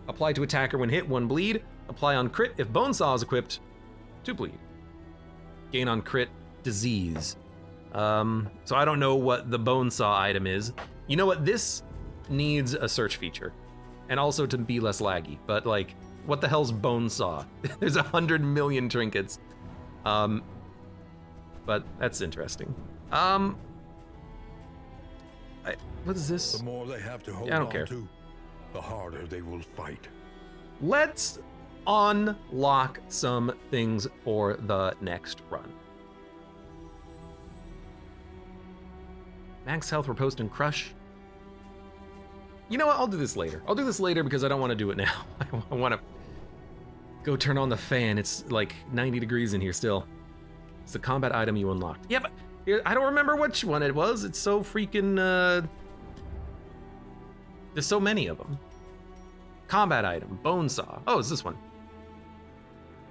Apply to attacker when hit, 1 bleed. Apply on crit if Bonesaw is equipped, 2 bleed. Gain on crit, disease. So I don't know what the Bonesaw item is. You know what? This needs a search feature. And also to be less laggy. But like, what the hell's Bonesaw? There's 100 million trinkets. But that's interesting. What is this? The more they have to hold I don't on care. to, the harder they will fight. Let's unlock some things for the next run. Max health, Riposte, and Crush. You know what? I'll do this later. I'll do this later because I don't want to do it now. I want to go turn on the fan. It's like 90 degrees in here still. It's the combat item you unlocked. Yeah, but I don't remember which one it was. It's so freaking, there's so many of them. Combat item, Bonesaw. Oh, it's this one.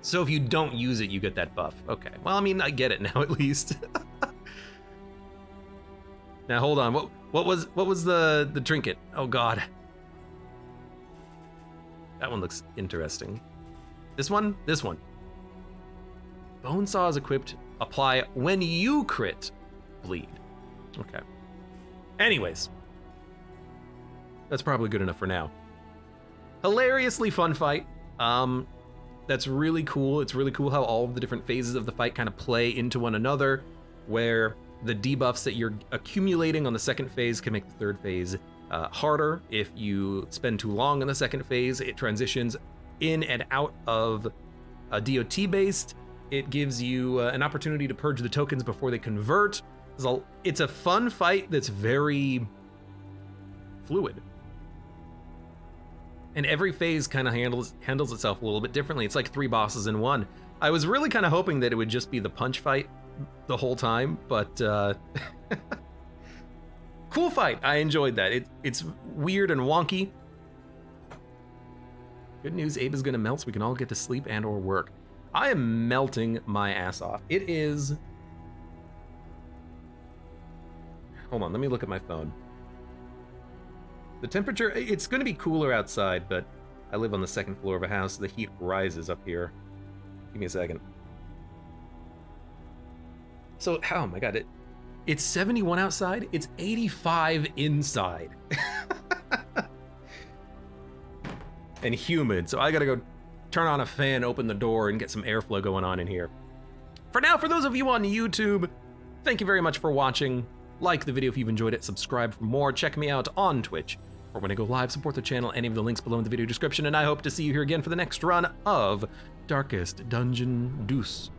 So if you don't use it, you get that buff. Okay, well, I mean, I get it now at least. Now, hold on, what was the trinket? Oh God. That one looks interesting. This one? This one. Bonesaw is equipped, apply when you crit, bleed. Okay. Anyways. That's probably good enough for now. Hilariously fun fight. That's really cool. It's really cool how all of the different phases of the fight kind of play into one another, where the debuffs that you're accumulating on the second phase can make the third phase harder. If you spend too long in the second phase, it transitions in and out of a DOT based. It gives you an opportunity to purge the tokens before they convert. It's a fun fight that's very fluid. And every phase kind of handles itself a little bit differently. It's like 3 bosses in one. I was really kind of hoping that it would just be the punch fight the whole time, but cool fight. I enjoyed that. It's weird and wonky. Good news, Abe is gonna melt so we can all get to sleep and or work. I am melting my ass off. It is... Hold on, let me look at my phone. The temperature, it's gonna be cooler outside, but I live on the 2nd floor of a house. The heat rises up here. Give me a second. So, oh my God, it's 71 outside, it's 85 inside. And humid, so I gotta go turn on a fan, open the door, and get some airflow going on in here. For now, for those of you on YouTube, thank you very much for watching. Like the video if you've enjoyed it, subscribe for more, check me out on Twitch, or when I go live, support the channel, any of the links below in the video description, and I hope to see you here again for the next run of Darkest Dungeon Deuce.